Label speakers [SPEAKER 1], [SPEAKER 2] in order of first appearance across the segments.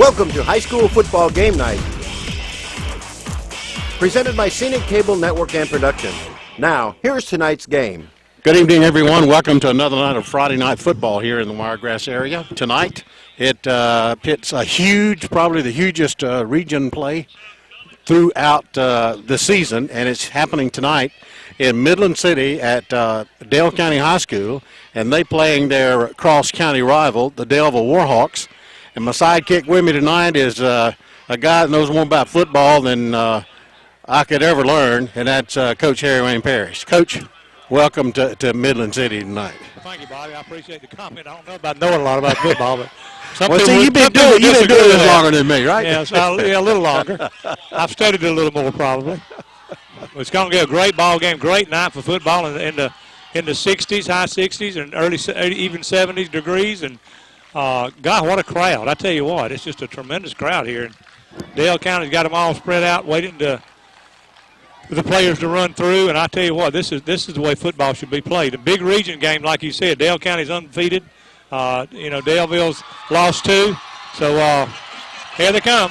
[SPEAKER 1] Welcome to High School Football Game Night, presented by Scenic Cable Network and Production. Now, here's tonight's game.
[SPEAKER 2] Good evening, everyone. Welcome to another night of Friday night football here in the Wiregrass area. Tonight, it pits a huge, probably the hugest region play throughout the season, and it's happening tonight in Midland City at Dale County High School, and they playing their cross-county rival, the Daleville Warhawks. And my sidekick with me tonight is a guy that knows more about football than I could ever learn, and that's Coach Harry Wayne Parrish. Coach, welcome to Midland City tonight.
[SPEAKER 3] Thank you, Bobby. I appreciate the comment. I don't know about knowing a lot about football, but
[SPEAKER 2] you've been doing this longer than me, right?
[SPEAKER 3] Yeah, a little longer. I've studied it a little more probably. It's going to be a great ball game, great night for football in the 60s, high 60s, and early even 70s degrees. And God, what a crowd! I tell you what, it's just a tremendous crowd here. And Dale County's got them all spread out, waiting for the players to run through. And I tell you what, this is the way football should be played. A big region game, like you said. Dale County's undefeated. Daleville's lost 2. So here they come.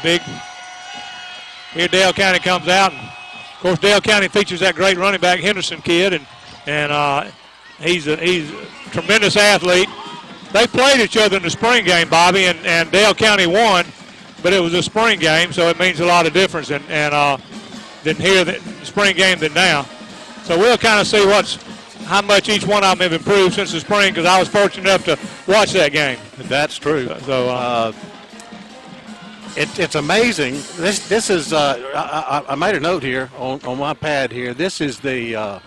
[SPEAKER 3] Here Dale County comes out. And of course, Dale County features that great running back Henderson kid, and he's a tremendous athlete. They played each other in the spring game, Bobby, and Dale County won, but it was a spring game, so it means a lot of difference than here the spring game than now. So we'll kind of see how much each one of them have improved since the spring, because I was fortunate enough to watch that game.
[SPEAKER 2] That's true. It's amazing. This is I made a note here on my pad here. This is their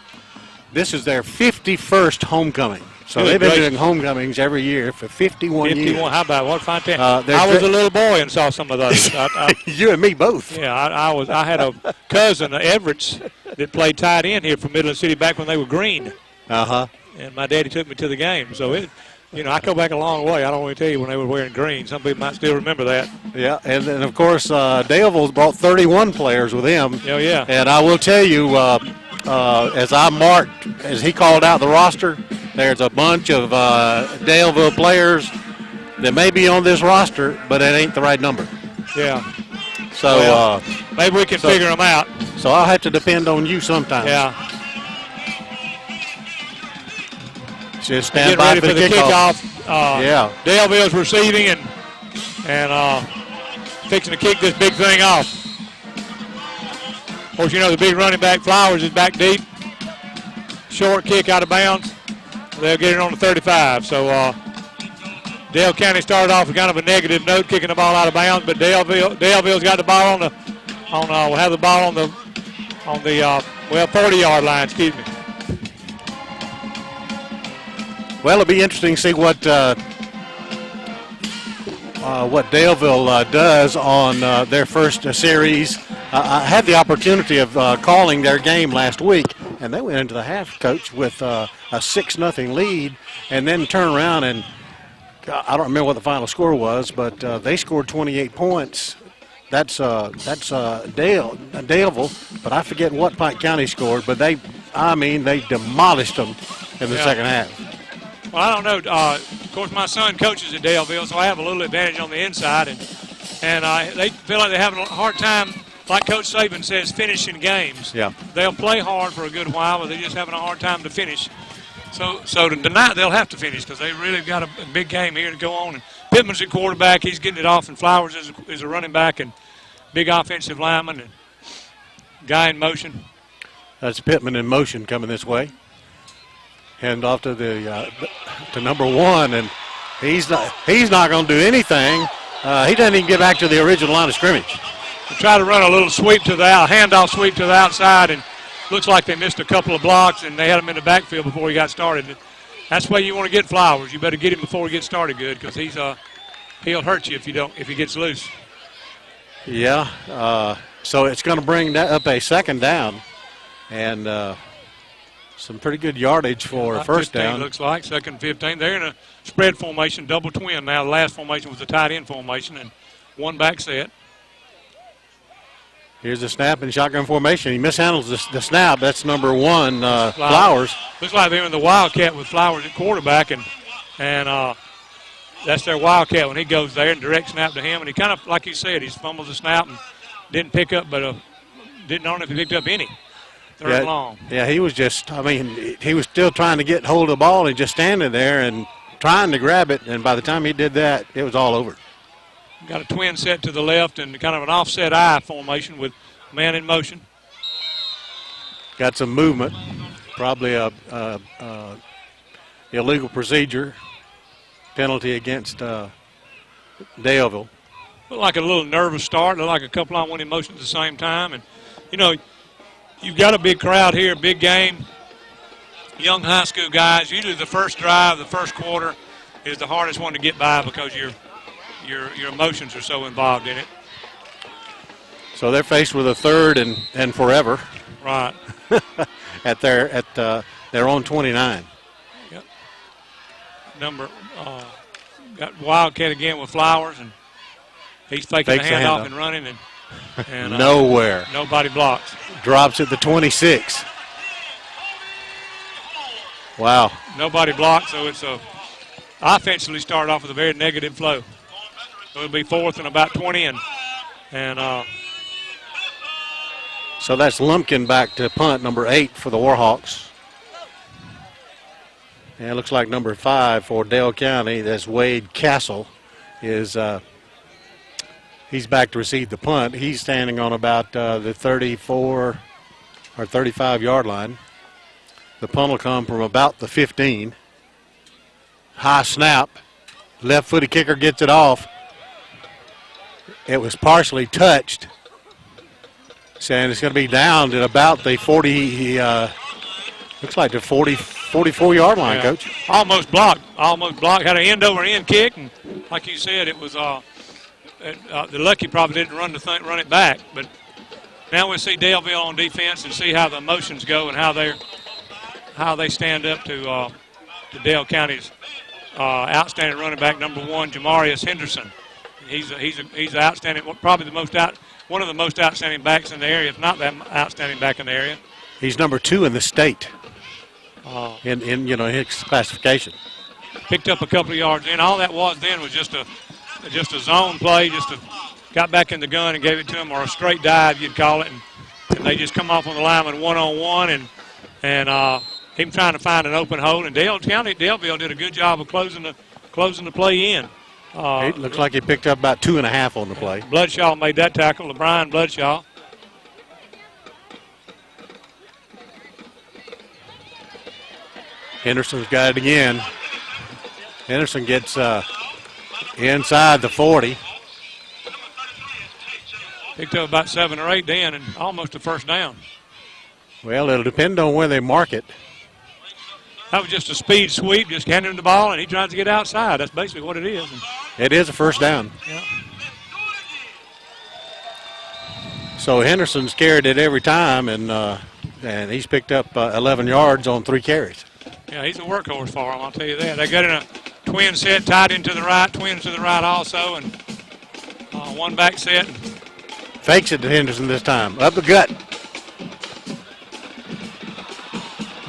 [SPEAKER 2] 51st homecoming. So they've been doing homecomings every year for 51 years.
[SPEAKER 3] How about what fine time? I was a little boy and saw some of those.
[SPEAKER 2] You and me both.
[SPEAKER 3] Yeah, I had a cousin, Everett, that played tight end here from Midland City back when they were green.
[SPEAKER 2] Uh-huh.
[SPEAKER 3] And my daddy took me to the game. So I go back a long way. I don't want to tell you when they were wearing green. Some people might still remember that.
[SPEAKER 2] Yeah, and then, of course, Daleville's brought 31 players with him.
[SPEAKER 3] Oh, yeah.
[SPEAKER 2] And I will tell you, as he called out the roster, there's a bunch of Daleville players that may be on this roster, but it ain't the right number.
[SPEAKER 3] Yeah.
[SPEAKER 2] So
[SPEAKER 3] maybe we can figure them out.
[SPEAKER 2] So I'll have to depend on you sometimes.
[SPEAKER 3] Yeah.
[SPEAKER 2] Just stand by
[SPEAKER 3] for the kickoff.
[SPEAKER 2] Yeah.
[SPEAKER 3] Daleville's receiving and fixing to kick this big thing off. Of course, the big running back Flowers is back deep. Short kick out of bounds. They'll get it on the 35. So Dale County started off with kind of a negative note, kicking the ball out of bounds, but Daleville's got the ball we'll have the ball on the 40-yard line. Excuse me.
[SPEAKER 2] Well, it'll be interesting to see what Daleville does on their first series. I had the opportunity of calling their game last week, and they went into the half, Coach, with a 6-0 lead, and then turned around and I don't remember what the final score was, but they scored 28 points. That's Daleville, but I forget what Pike County scored. But they demolished them in the second half.
[SPEAKER 3] Well, I don't know. Of course, my son coaches at Daleville, so I have a little advantage on the inside, and they feel like they're having a hard time. Like Coach Saban says, finishing games.
[SPEAKER 2] Yeah.
[SPEAKER 3] They'll play hard for a good while, but they're just having a hard time to finish. So tonight they'll have to finish because they really got a big game here to go on. And Pittman's at quarterback. He's getting it off, and Flowers is a running back and big offensive lineman and guy in motion.
[SPEAKER 2] That's Pittman in motion coming this way. Hand off to to number 1, and he's not going to do anything. He doesn't even get back to the original line of scrimmage.
[SPEAKER 3] They try to run a little handoff sweep to the outside, and looks like they missed a couple of blocks, and they had him in the backfield before he got started. That's the way you want to get Flowers. You better get him before he gets started good, because he'll hurt you if he gets loose.
[SPEAKER 2] Yeah. So it's going to bring that up a second down, and some pretty good yardage for first
[SPEAKER 3] 15,
[SPEAKER 2] down.
[SPEAKER 3] Looks like second 15. They're in a spread formation, double twin now. The last formation was a tight end formation and one back set.
[SPEAKER 2] Here's the snap in shotgun formation. He mishandles the snap. That's number 1, Flowers.
[SPEAKER 3] Looks like they're in the Wildcat with Flowers at quarterback, and that's their Wildcat when he goes there and direct snap to him. And he kind of, like you said, he's fumbled the snap and didn't pick up, but didn't know if he picked up any. Third and long.
[SPEAKER 2] Yeah, he was just, I mean, he was still trying to get hold of the ball and just standing there and trying to grab it. And by the time he did that, it was all over.
[SPEAKER 3] Got a twin set to the left and kind of an offset eye formation with man in motion.
[SPEAKER 2] Got some movement, probably a illegal procedure penalty against Daleville.
[SPEAKER 3] Looked like a little nervous start. Looked like a couple on winning motion at the same time. And, you know, you've got a big crowd here, big game. Young high school guys. Usually the first drive, the first quarter is the hardest one to get by because your emotions are so involved in it.
[SPEAKER 2] So they're faced with a third and forever.
[SPEAKER 3] Right.
[SPEAKER 2] at their own 29.
[SPEAKER 3] Yep. Got Wildcat again with Flowers, and he's faking the handoff and running, and
[SPEAKER 2] nowhere.
[SPEAKER 3] Nobody blocks.
[SPEAKER 2] Drops at the 26. Wow.
[SPEAKER 3] Nobody blocks, so it's offensively started off with a very negative flow. So it'll be 4th and about 20, and
[SPEAKER 2] so that's Lumpkin back to punt, number 8 for the Warhawks. And it looks like number 5 for Dale County, that's Wade Castle, is he's back to receive the punt. He's standing on about the 34 or 35-yard line. The punt will come from about the 15. High snap. Left-footed kicker gets it off. It was partially touched. And it's going to be down at about the 40, looks like the 44-yard line,
[SPEAKER 3] yeah.
[SPEAKER 2] Coach.
[SPEAKER 3] Almost blocked. Had an end-over-end kick, and like you said, it was the lucky probably didn't run it back. But now we'll see Daleville on defense and see how the motions go and how they stand up to Dale County's outstanding running back, number 1, Jamarius Henderson. He's an outstanding, probably one of the most outstanding backs in the area, if not that outstanding back in the area.
[SPEAKER 2] He's number 2 in the state in his classification.
[SPEAKER 3] Picked up a couple of yards in. All that was then was just a zone play, got back in the gun and gave it to him, or a straight dive you'd call it, and they just come off on the lineman one-on-one, and him trying to find an open hole. And Daleville did a good job of closing the play in.
[SPEAKER 2] It looks like he picked up about 2.5 on the play.
[SPEAKER 3] Bloodshaw made that tackle, LeBron Bloodshaw.
[SPEAKER 2] Henderson's got it again. Henderson gets inside the 40.
[SPEAKER 3] Picked up about 7 or 8 then, and almost a first down.
[SPEAKER 2] Well, it'll depend on where they mark it.
[SPEAKER 3] That was just a speed sweep, just handing him the ball, and he tries to get outside. That's basically what it is.
[SPEAKER 2] It is a first down.
[SPEAKER 3] Yeah.
[SPEAKER 2] So Henderson's carried it every time, and he's picked up 11 yards on 3 carries.
[SPEAKER 3] Yeah, he's a workhorse for him, I'll tell you that. They got in a twin set, tied into the right, twins to the right also, and one back set.
[SPEAKER 2] Fakes it to Henderson this time. Up the gut.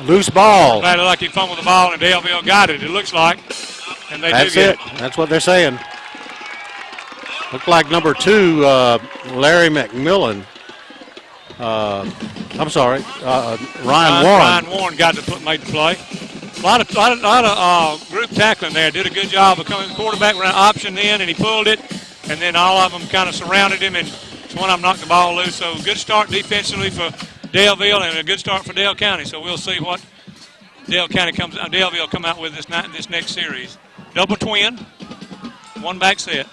[SPEAKER 2] Loose ball.
[SPEAKER 3] Glad like he fumbled the ball and Daleville got it, it looks like. And they
[SPEAKER 2] That's
[SPEAKER 3] do get
[SPEAKER 2] it. That's what they're saying. Looked like number 2, Larry McMillan. I'm sorry, Ryan Warren.
[SPEAKER 3] Made the play. A lot of group tackling there. Did a good job of coming. The quarterback ran option in, and he pulled it. And then all of them kind of surrounded him, and one of them knocked the ball loose. So good start defensively for Daleville, and a good start for Dale County. So we'll see what Daleville come out with this next series. Double twin, one back set.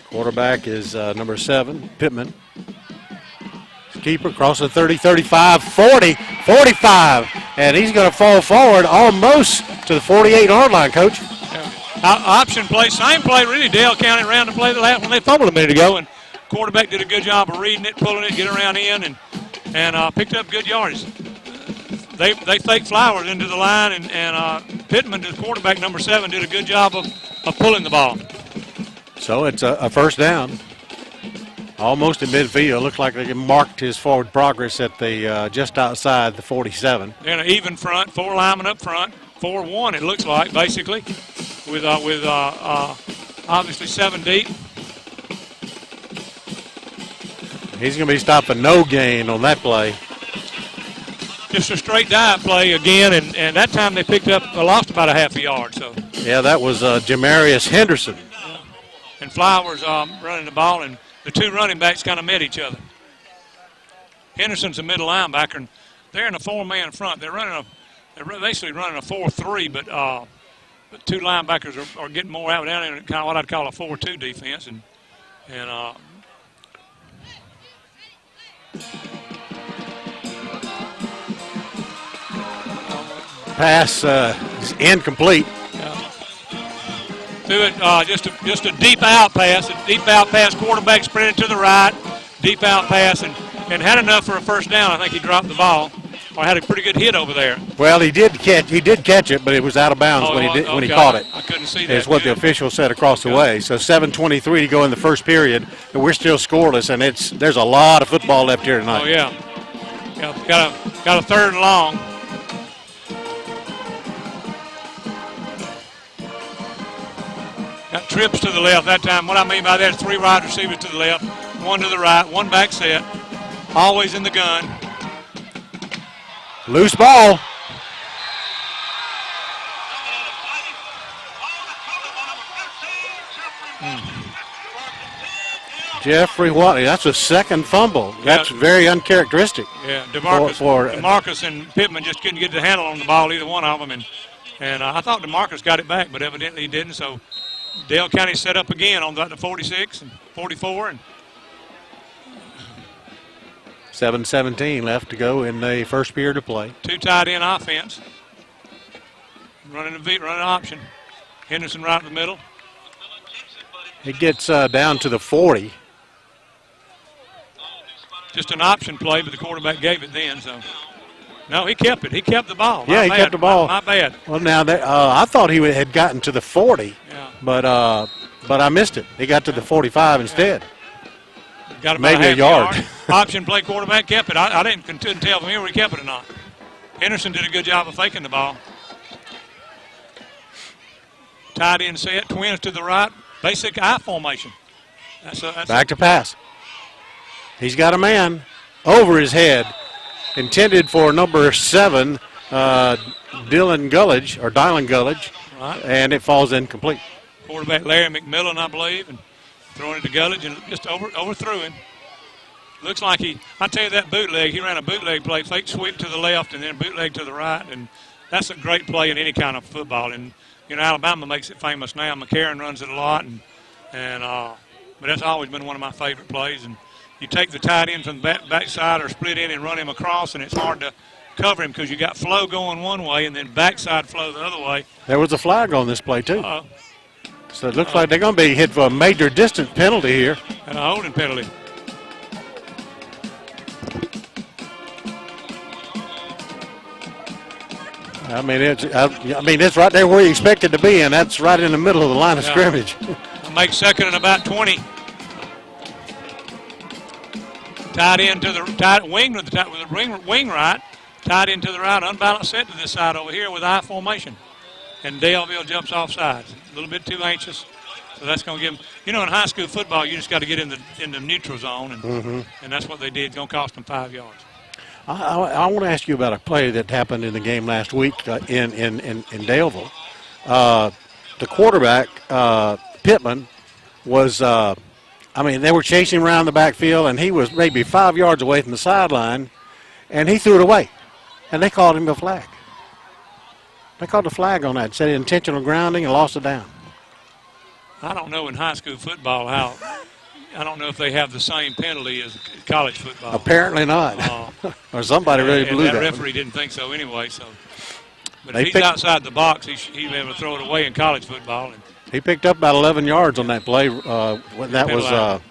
[SPEAKER 2] Quarterback is number 7, Pittman. Keeper across the 30, 35, 40, 45. And he's going to fall forward almost to the 48-yard line, Coach.
[SPEAKER 3] Option play, same play really. Dale County ran the play the last one they fumbled a minute ago, and quarterback did a good job of reading it, pulling it, get around in, and picked up good yards. They faked Flowers into the line, and Pittman, the quarterback, number 7, did a good job of pulling the ball.
[SPEAKER 2] So it's a first down. Almost in midfield. Looks like they marked his forward progress at the just outside the 47.
[SPEAKER 3] And an even front, 4 linemen up front. 4-1, it looks like, basically, with obviously 7 deep.
[SPEAKER 2] He's going to be stopping no gain on that play.
[SPEAKER 3] Just a straight dive play again, and that time they lost about a half a yard. So
[SPEAKER 2] yeah, that was Jamarius Henderson.
[SPEAKER 3] Yeah. And Flowers running the ball, and the two running backs kind of met each other. Henderson's a middle linebacker, and they're in a 4-man front. They're basically running a 4-3, but two linebackers are getting more out down in kind of what I'd call a 4-2 defense, and
[SPEAKER 2] pass is incomplete.
[SPEAKER 3] Threw it just a deep out pass. Quarterback sprinted to the right, deep out pass, and had enough for a first down. I think he dropped the ball, or had a pretty good hit over there.
[SPEAKER 2] Well, he did catch it, but it was out of bounds when he caught it.
[SPEAKER 3] I couldn't see that.
[SPEAKER 2] It's what the official said across the way. So 7:23 to go in the first period, and we're still scoreless. And there's a lot of football left here tonight.
[SPEAKER 3] Oh yeah, got a third and long. Got trips to the left that time. What I mean by that is 3 wide receivers to the left, 1 to the right, 1 back set, always in the gun.
[SPEAKER 2] Loose ball. Jeffrey Watley, that's a second fumble. That's very uncharacteristic.
[SPEAKER 3] Yeah, DeMarcus and Pittman just couldn't get the handle on the ball, either one of them. And I thought DeMarcus got it back, but evidently he didn't. So Dale County set up again on the 46 and 44. And
[SPEAKER 2] 7:17 left to go in the first period of play.
[SPEAKER 3] 2 tight end offense. Running option. Henderson right in the middle.
[SPEAKER 2] It gets down to the 40.
[SPEAKER 3] Just an option play, but the quarterback gave it then. So no, he kept it. He kept the ball.
[SPEAKER 2] Yeah, he kept the ball.
[SPEAKER 3] My bad.
[SPEAKER 2] Well, now I thought he had gotten to the 40, but I missed it. He got to the 45 instead.
[SPEAKER 3] Got
[SPEAKER 2] maybe a yard.
[SPEAKER 3] Option play, quarterback kept it. I couldn't tell from here where he kept it or not. Henderson did a good job of faking the ball. Tight end set, twins to the right, basic I formation.
[SPEAKER 2] Back to pass. He's got a man over his head, intended for number 7, Dylan Gullidge,
[SPEAKER 3] right.
[SPEAKER 2] And it falls incomplete.
[SPEAKER 3] Quarterback Larry McMillan, I believe, and throwing it to Gullidge and just overthrew him. Looks like I tell you that bootleg, he ran a bootleg play, fake sweep to the left and then bootleg to the right, and that's a great play in any kind of football. And Alabama makes it famous now. McCarron runs it a lot, but that's always been one of my favorite plays. And you take the tight end from the backside or split in and run him across, and it's hard to cover him because you got flow going one way and then backside flow the other way.
[SPEAKER 2] There was a flag on this play too. So it looks like they're going to be hit for a major distance penalty here.
[SPEAKER 3] And a holding penalty.
[SPEAKER 2] I mean, it's right there where you expect it to be, and that's right in the middle of the line of scrimmage.
[SPEAKER 3] Make second and about 20. Tied in to the tight wing with the wing right. Tied into the right, unbalanced set to this side over here with I formation. And Daleville jumps off sides. A little bit too anxious. So that's going to give them, in high school football, you just got to get in the neutral zone, and that's what they did. It's going to cost them 5 yards.
[SPEAKER 2] I want to ask you about a play that happened in the game last week in Daleville. The quarterback, Pittman, was, they were chasing around the backfield, and he was maybe 5 yards away from the sideline, and he threw it away. And they called him a flag. They called a flag on that. Said intentional grounding and lost it down.
[SPEAKER 3] I don't know in high school football I don't know if they have the same penalty as college football.
[SPEAKER 2] Apparently not. Or somebody really blew that.
[SPEAKER 3] That referee didn't think so anyway. But if he's outside the box, he'd be able to throw it away in college football. And
[SPEAKER 2] he picked up about 11 yards on that play. That was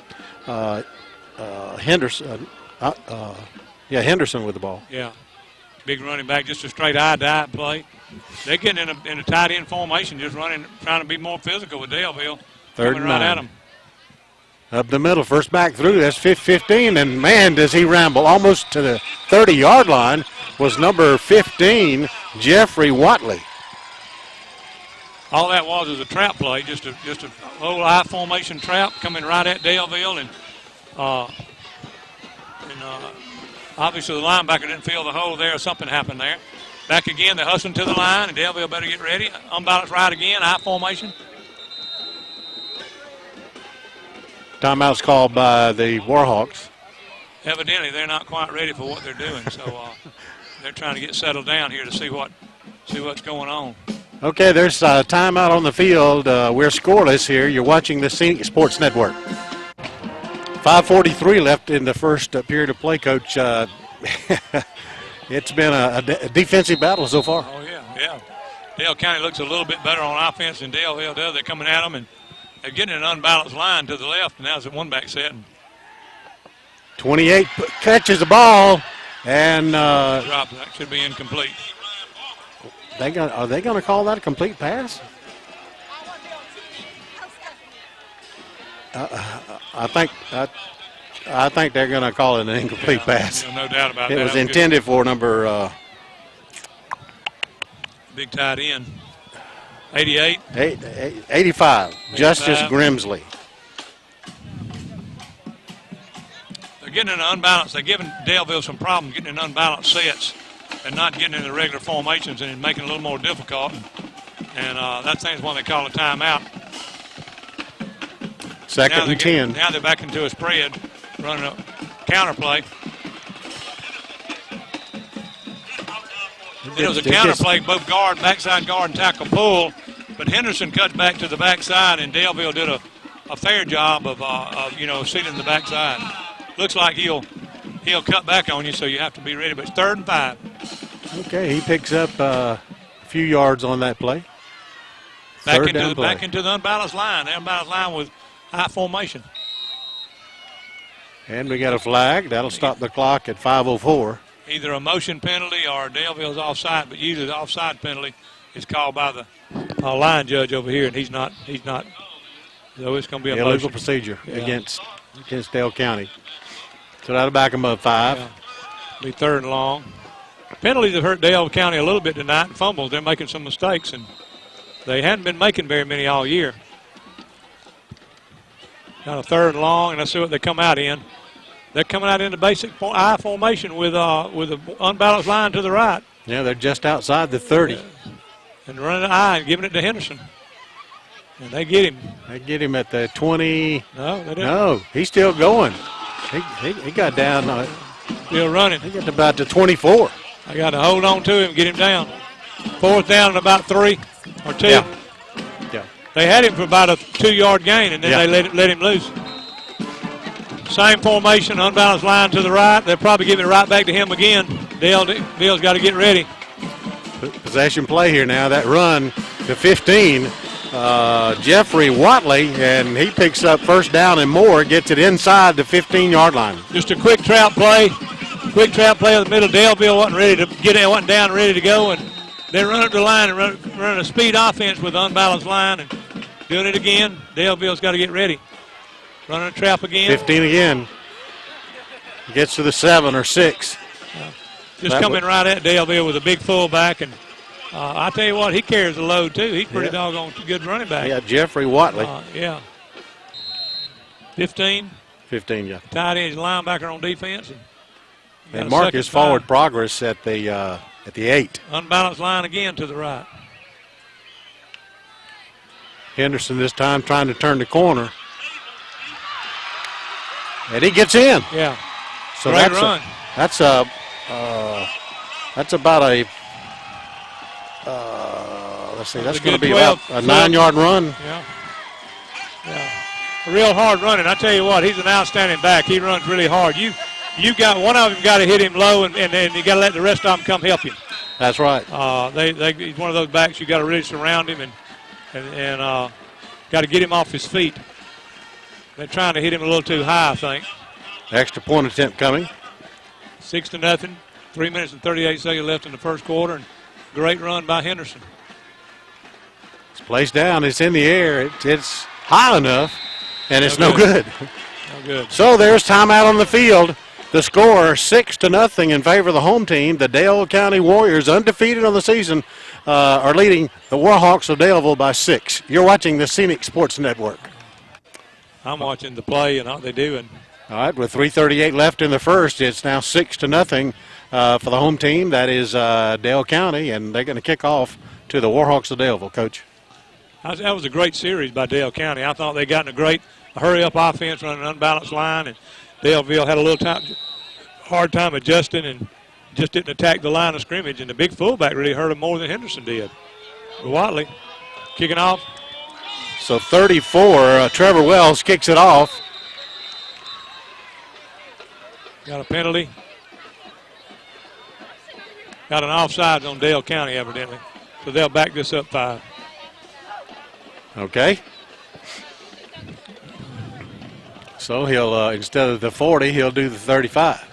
[SPEAKER 2] Henderson. Henderson with the ball.
[SPEAKER 3] Yeah. Big running back, just a straight eye-dive play. They're getting in a tight end formation, just running, trying to be more physical with Daleville.
[SPEAKER 2] Third and 9.
[SPEAKER 3] Right at them.
[SPEAKER 2] Up the middle, first back through. That's 15, and man, does he ramble almost to the 30-yard line. Was number 15, Jeffrey Watley.
[SPEAKER 3] All that was a trap play, just a little I formation trap coming right at Daleville, and obviously the linebacker didn't feel the hole there. Something happened there. Back again, they're hustling to the line, and Daleville better get ready. Unbalanced right again, I formation.
[SPEAKER 2] Timeout's called by the Warhawks.
[SPEAKER 3] Evidently, they're not quite ready for what they're doing, so they're trying to get settled down here to see what's going on.
[SPEAKER 2] Okay, there's a timeout on the field. We're scoreless here. You're watching the Scenic Sports Network. 5:43 left in the first period of play, Coach. It's been a defensive battle so far.
[SPEAKER 3] Oh, yeah. Dale County looks a little bit better on offense than Daleville does. They're coming at them, and they're getting an unbalanced line to the left, and now it's a one-back set.
[SPEAKER 2] 28 catches the ball, and
[SPEAKER 3] drop. That should be incomplete.
[SPEAKER 2] Are they going to call that a complete pass? I think they're going to call it an incomplete pass.
[SPEAKER 3] No doubt about that.
[SPEAKER 2] It was intended for number
[SPEAKER 3] big tight end. 88.
[SPEAKER 2] 85. Justice Grimsley.
[SPEAKER 3] They're getting in unbalanced. They're giving Daleville some problems getting in unbalanced sets and not getting in the regular formations, and making it a little more difficult. And that thing's one they call a timeout.
[SPEAKER 2] Second and 10.
[SPEAKER 3] Now they're back into a spread, running a counter play. It was a counter play, both guard, backside guard, and tackle pull. But Henderson cuts back to the backside, and Daleville did a fair job of sealing the backside. Looks like he'll cut back on you, so you have to be ready. But it's 3rd and 5.
[SPEAKER 2] Okay, he picks up a few yards on that play.
[SPEAKER 3] Back into the unbalanced line. The unbalanced line with high formation.
[SPEAKER 2] And we got a flag. That'll stop the clock at 5:04.
[SPEAKER 3] Either a motion penalty or Daleville's offside, but usually the offside penalty is called by the line judge over here, and he's not. So it's going to be a
[SPEAKER 2] illegal
[SPEAKER 3] motion.
[SPEAKER 2] procedure against Dale County. So that'll back them up 5.
[SPEAKER 3] Yeah. Be 3rd and long. Penalties have hurt Dale County a little bit tonight, and fumbles. They're making some mistakes, and they hadn't been making very many all year. Got a 3rd and long, and let's see what they come out in. They're coming out in the basic I formation with an unbalanced line to the right.
[SPEAKER 2] Yeah, they're just outside the 30.
[SPEAKER 3] And running the I and giving it to Henderson. And they get him.
[SPEAKER 2] They get him at the 20.
[SPEAKER 3] No, they didn't.
[SPEAKER 2] No, he's still going. He got down.
[SPEAKER 3] Still running.
[SPEAKER 2] He got to about the 24.
[SPEAKER 3] I got to hold on to him, get him down. 4th down and about 3 or 2.
[SPEAKER 2] Yeah.
[SPEAKER 3] They had him for about a 2-yard gain, and then they let him loose. Same formation, unbalanced line to the right. They'll probably give it right back to him again. Dale's got to get ready.
[SPEAKER 2] Possession play here now. That run to 15. Jeffrey Watley, and he picks up 1st down and more, gets it inside the 15-yard line.
[SPEAKER 3] Just a quick trap play. Quick trap play in the middle. Daleville wasn't ready to get in, wasn't down, ready to go, and they run up the line and run a speed offense with an unbalanced line and doing it again. Daleville's got to get ready. Running a trap again.
[SPEAKER 2] 15 again. Gets to the 7 or 6.
[SPEAKER 3] Just coming right at Daleville with a big fullback, and I tell you what, he carries the load too. He's pretty doggone good running back.
[SPEAKER 2] Yeah, Jeffrey Watley.
[SPEAKER 3] 15.
[SPEAKER 2] 15, yeah.
[SPEAKER 3] Tight end linebacker on defense.
[SPEAKER 2] And mark his forward progress at the 8.
[SPEAKER 3] Unbalanced line again to the right.
[SPEAKER 2] Henderson this time trying to turn the corner. And he gets in.
[SPEAKER 3] Yeah.
[SPEAKER 2] So
[SPEAKER 3] Great
[SPEAKER 2] that's
[SPEAKER 3] run.
[SPEAKER 2] That's about a let's see, that's going to be about a 9-yard run.
[SPEAKER 3] Yeah. A real hard running. I tell you what, he's an outstanding back. He runs really hard. You got one of them got to hit him low, and then you got to let the rest of them come help him.
[SPEAKER 2] That's right.
[SPEAKER 3] He's one of those backs you got to really surround him and got to get him off his feet. They're trying to hit him a little too high, I think.
[SPEAKER 2] Extra point attempt coming.
[SPEAKER 3] 6-0. 3 minutes and 38 seconds left in the first quarter. And great run by Henderson.
[SPEAKER 2] It's placed down. It's in the air. It's high enough, and it's no good.
[SPEAKER 3] No good.
[SPEAKER 2] So there's timeout on the field. The score 6-0 in favor of the home team. The Dale County Warriors, undefeated on the season, are leading the Warhawks of Daleville by 6. You're watching the Scenic Sports Network.
[SPEAKER 3] I'm watching the play and how they do. And
[SPEAKER 2] all right, with 3:38 left in the first, it's now 6-0 for the home team. That is Dale County, and they're going to kick off to the Warhawks of Daleville, Coach.
[SPEAKER 3] That was a great series by Dale County. I thought they got in a great hurry-up offense, running an unbalanced line, and Daleville had a little hard time adjusting and just didn't attack the line of scrimmage, and the big fullback really hurt them more than Henderson did. But Watley kicking off.
[SPEAKER 2] So 34, Trevor Wells kicks it off.
[SPEAKER 3] Got a penalty. Got an offsides on Dale County, evidently. So they'll back this up 5.
[SPEAKER 2] Okay. So he'll, instead of the 40, he'll do the 35.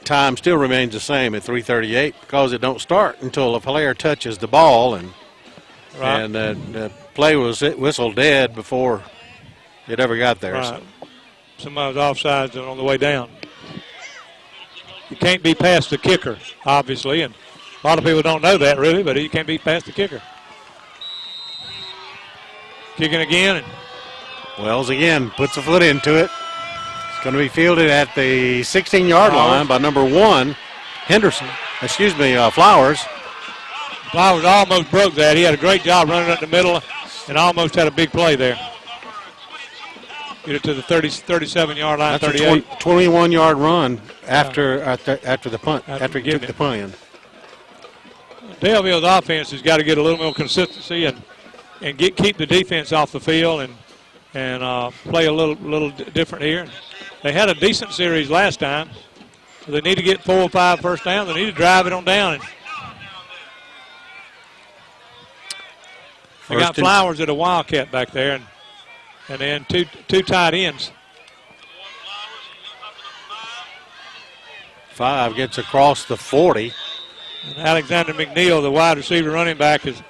[SPEAKER 2] Time still remains the same at 3:38 because it don't start until a player touches the ball, and
[SPEAKER 3] right.
[SPEAKER 2] and the play was whistled dead before it ever got there.
[SPEAKER 3] Right.
[SPEAKER 2] So.
[SPEAKER 3] Somebody's offsides on the way down. You can't be past the kicker, obviously, and a lot of people don't know that really, but you can't be past the kicker. Kicking again. And
[SPEAKER 2] Wells again puts a foot into it. It's going to be fielded at the 16-yard line by number 1, Flowers.
[SPEAKER 3] Flowers almost broke that. He had a great job running up the middle and almost had a big play there. Get it to the 37-yard line,
[SPEAKER 2] That's
[SPEAKER 3] 38.
[SPEAKER 2] a 21-yard run after the punt, after he took the punt in.
[SPEAKER 3] Daleville's offense has got to get a little more consistency and keep the defense off the field and play a little different here. They had a decent series last time. So they need to get 4 or 5 first downs. They need to drive it on down. And they got Flowers at a Wildcat back there, and then two tight ends.
[SPEAKER 2] 5 gets across the 40.
[SPEAKER 3] And Alexander McNeil, the wide receiver running back, has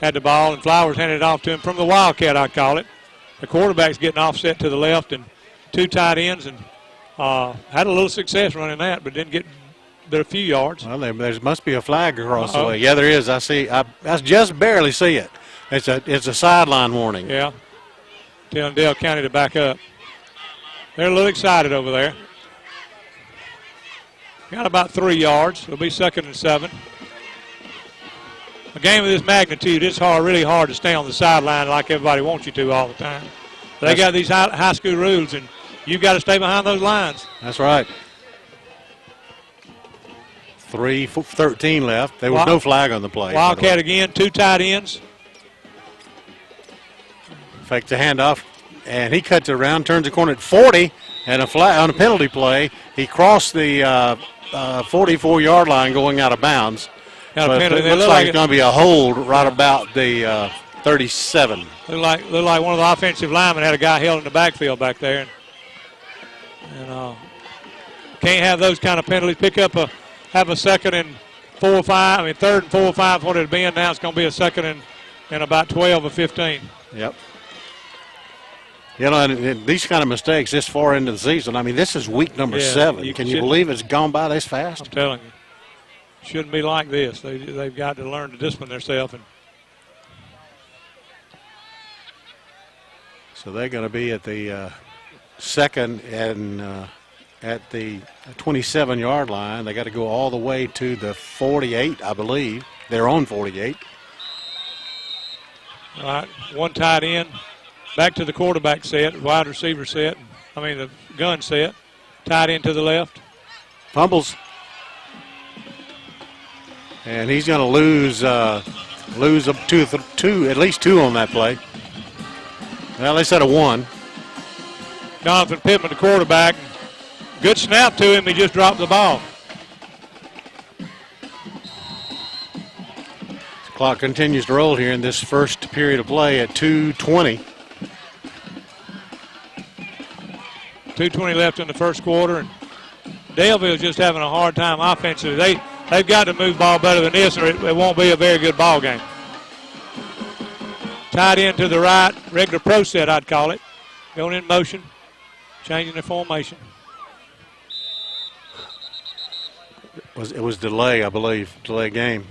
[SPEAKER 3] had the ball, and Flowers handed it off to him from the Wildcat, I call it. The quarterback's getting offset to the left, and 2 tight ends, and had a little success running that, but didn't get but a few yards.
[SPEAKER 2] Well, there must be a flag across the way. Yeah, there is. I see. I just barely see it. It's a sideline warning.
[SPEAKER 3] Yeah. Telling Dale County to back up. They're a little excited over there. Got about 3 yards. It'll be 2nd and 7. A game of this magnitude, it's really hard to stay on the sideline like everybody wants you to all the time. They got these high school rules, and you've got to stay behind those lines.
[SPEAKER 2] That's right. 3:13 left. There was no flag on the play.
[SPEAKER 3] Wildcat again, 2 tight ends.
[SPEAKER 2] Fakes the handoff, and he cuts it around, turns the corner at 40, and a flag on a penalty play. He crossed the 44-yard line going out of bounds. But it looks like it's going to be a hold right about the 37.
[SPEAKER 3] Look like one of the offensive linemen had a guy held in the backfield back there. And can't have those kind of penalties. Have a 2nd and 4 or 5. I mean, 3rd and 4 or 5 what it had been. Now it's going to be a 2nd and about 12 or 15.
[SPEAKER 2] Yep. You know, and these kind of mistakes this far into the season. I mean, this is week number 7. Can you believe it's gone by this fast?
[SPEAKER 3] I'm telling you. Shouldn't be like this. They've got to learn to discipline themselves.
[SPEAKER 2] So they're going to be at the 2nd and at the 27-yard line. They got to go all the way to the 48, I believe. Their own 48.
[SPEAKER 3] All right, 1 tight end. Back to the quarterback set, wide receiver set. The gun set. Tight end to the left.
[SPEAKER 2] Fumbles. And he's going to lose up two, at least 2 on that play. Well, they said a 1.
[SPEAKER 3] Jonathan Pittman, the quarterback. Good snap to him. He just dropped the ball.
[SPEAKER 2] The clock continues to roll here in this first period of play at 2:20.
[SPEAKER 3] 2:20 left in the first quarter, and Daleville's just having a hard time offensively. They've got to move ball better than this, or it won't be a very good ball game. Tight end to the right, regular pro set, I'd call it. Going in motion, changing the formation.
[SPEAKER 2] It was delay, I believe, delay game.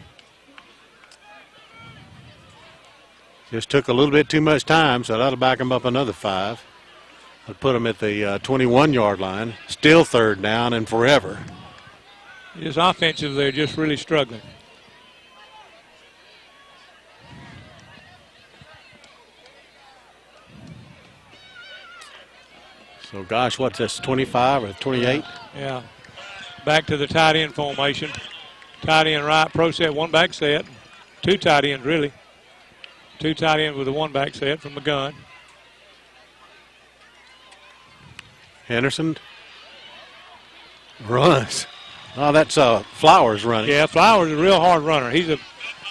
[SPEAKER 2] Just took a little bit too much time, so that'll back them up another 5. I'll put them at the 21-yard line. Still third down and forever.
[SPEAKER 3] Just offensive, they're just really struggling.
[SPEAKER 2] So, gosh, what's this, 25 or 28?
[SPEAKER 3] Yeah. Back to the tight end formation. Tight end right, pro set, one back set. 2 tight ends, really. 2 tight ends with a one back set from the gun.
[SPEAKER 2] Henderson runs. Oh, that's Flowers running.
[SPEAKER 3] Yeah, Flowers is a real hard runner. He's a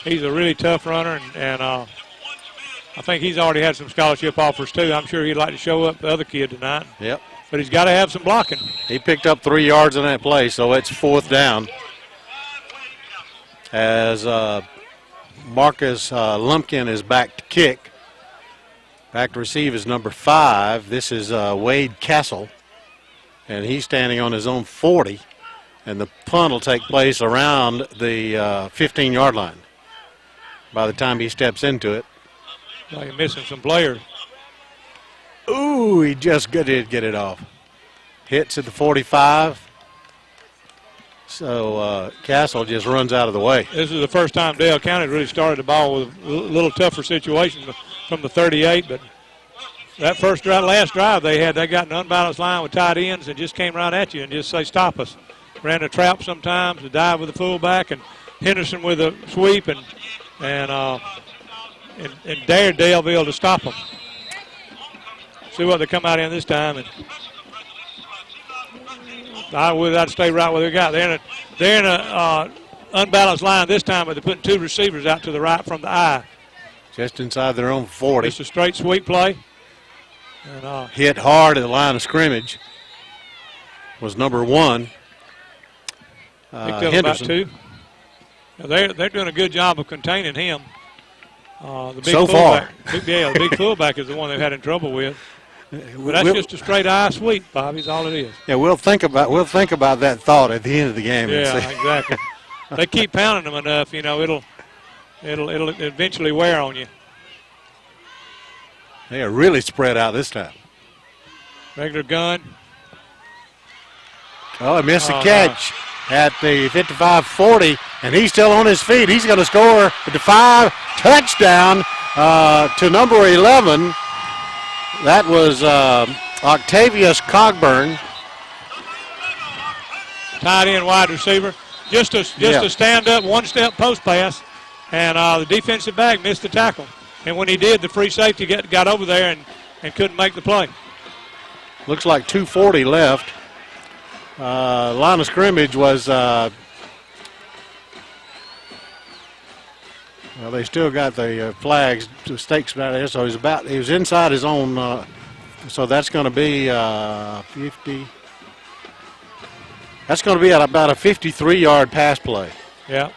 [SPEAKER 3] really tough runner, and I think he's already had some scholarship offers too. I'm sure he'd like to show up the other kid tonight.
[SPEAKER 2] Yep.
[SPEAKER 3] But he's got to have some blocking.
[SPEAKER 2] He picked up 3 yards on that play, so it's 4th down. As Marcus Lumpkin is back to kick. Back to receive is number 5. This is Wade Castle. And he's standing on his own 40. And the punt will take place around the 15-yard line by the time he steps into it.
[SPEAKER 3] Well, you're missing some players.
[SPEAKER 2] Ooh, he just did get it off. Hits at the 45. So Castle just runs out of the way.
[SPEAKER 3] This is the first time Dale County really started the ball with a little tougher situation from the 38, but that last drive they got an unbalanced line with tight ends and just came right at you and just say, stop us. Ran a trap sometimes, a dive with the fullback, and Henderson with a sweep, and dared Daleville to stop them. See what they come out in this time, and I would stay right where they got. They're in a unbalanced line this time, but they're putting 2 receivers out to the right from the eye.
[SPEAKER 2] Just inside their own 40.
[SPEAKER 3] It's a straight sweep play. And,
[SPEAKER 2] hit hard at the line of scrimmage was number 1.
[SPEAKER 3] Picked up about 2. Now they're doing a good job of containing him. The big
[SPEAKER 2] so
[SPEAKER 3] fullback,
[SPEAKER 2] far.
[SPEAKER 3] the big fullback is the one they've had in trouble with. But that's just a straight eye sweep, Bobby, is all it is.
[SPEAKER 2] Yeah, we'll think about that thought at the end of the game.
[SPEAKER 3] Yeah, exactly. They keep pounding them enough, it'll eventually wear on you.
[SPEAKER 2] They are really spread out this time.
[SPEAKER 3] Regular gun.
[SPEAKER 2] Oh, he missed the catch at the 55-40, and he's still on his feet. He's going to score at the 5 touchdown to number 11. That was Octavius Cogburn.
[SPEAKER 3] Tight end wide receiver. Just a stand-up, one-step post pass, and the defensive back missed the tackle. And when he did, the free safety got over there and couldn't make the play.
[SPEAKER 2] Looks like 2:40 left. Line of scrimmage was, well, they still got the flags, the stakes out there, so he was inside his own, so that's going to be 50. That's going to be at about a 53-yard pass play.
[SPEAKER 3] Yeah.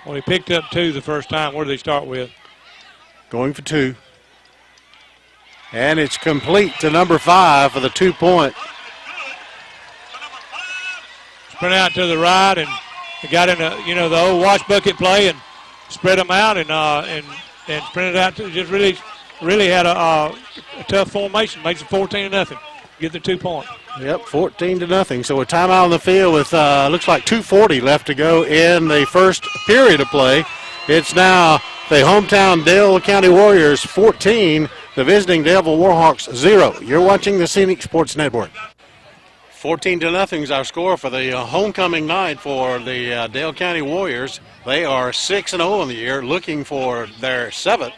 [SPEAKER 3] Well, he picked up 2 the first time. Where did he start with?
[SPEAKER 2] Going for 2. And it's complete to number 5 for the 2-point.
[SPEAKER 3] Sprint out to the right, and he got in the old wash bucket play and spread them out and sprinted out to just really had a tough formation. Makes it 14-0. Get the 2-point.
[SPEAKER 2] Yep, 14-0. So a timeout on the field with looks like 2:40 left to go in the first period of play. It's now the hometown Dale County Warriors 14, the visiting Daleville Warhawks 0. You're watching the Scenic Sports Network. 14-0 is our score for the homecoming night for the Dale County Warriors. They are 6-0 in the year, looking for their 7th.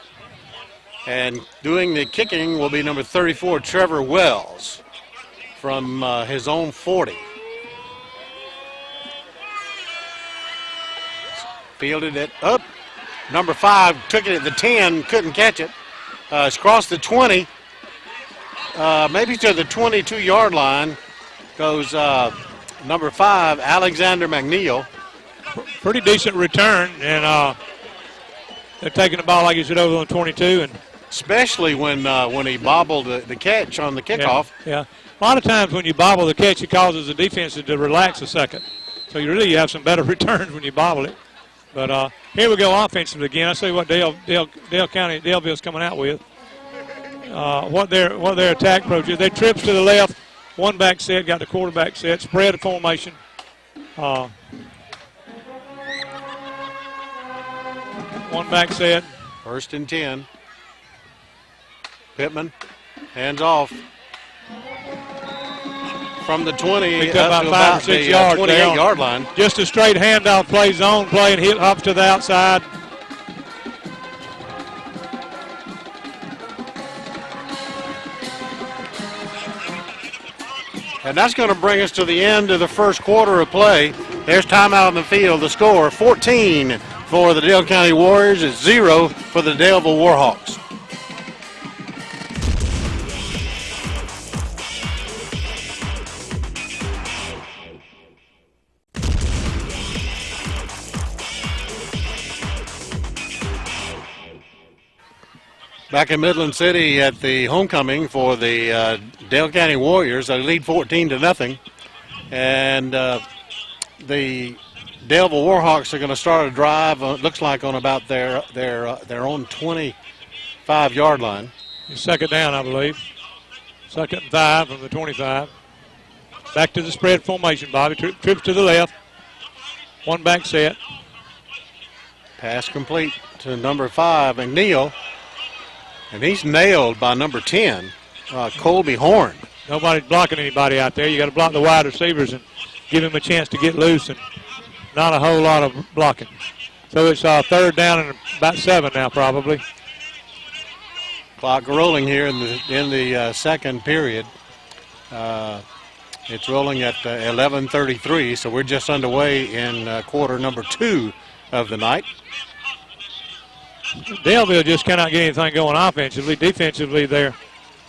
[SPEAKER 2] And doing the kicking will be number 34, Trevor Wells, from his own 40. Fielded it up. Number 5 took it at the 10, couldn't catch it. It's crossed the 20, maybe to the 22-yard line. Goes number 5, Alexander McNeil.
[SPEAKER 3] Pretty decent return, and they're taking the ball like it's at over on 22. And
[SPEAKER 2] especially when he bobbled the catch on the kickoff.
[SPEAKER 3] Yeah. A lot of times when you bobble the catch, it causes the defense to relax a second. So you have some better returns when you bobble it. But here we go offensively again. I see what Daleville's coming out with. What their attack approach is. They trips to the left, one back set, got the quarterback set, spread formation. One back set.
[SPEAKER 2] 1st and 10. Pittman, hands off. From the 20
[SPEAKER 3] Picked
[SPEAKER 2] up
[SPEAKER 3] up
[SPEAKER 2] to
[SPEAKER 3] about
[SPEAKER 2] about
[SPEAKER 3] 5 or 6
[SPEAKER 2] the
[SPEAKER 3] yards
[SPEAKER 2] 28-yard line.
[SPEAKER 3] Just a straight handoff play, zone play, and hit hops to the outside.
[SPEAKER 2] And that's going to bring us to the end of the first quarter of play. There's timeout on the field. The score, 14 for the Dale County Warriors. It's 0 for the Daleville Warhawks. Back in Midland City at the homecoming for the Dale County Warriors, they lead 14-0, and the Daleville Warhawks are going to start a drive. Looks like on about their own 25-yard line.
[SPEAKER 3] Second down, I believe. 2nd and 5 from the 25. Back to the spread formation. Bobby trips to the left. One back set.
[SPEAKER 2] Pass complete to number 5, McNeil. And he's nailed by number 10, Colby Horn.
[SPEAKER 3] Nobody's blocking anybody out there. You got to block the wide receivers and give him a chance to get loose, and not a whole lot of blocking. So it's 3rd down and about 7 now, probably.
[SPEAKER 2] Clock rolling here in the second period. It's rolling at 11:33, so we're just underway in quarter number 2 of the night.
[SPEAKER 3] Daleville just cannot get anything going offensively. Defensively, they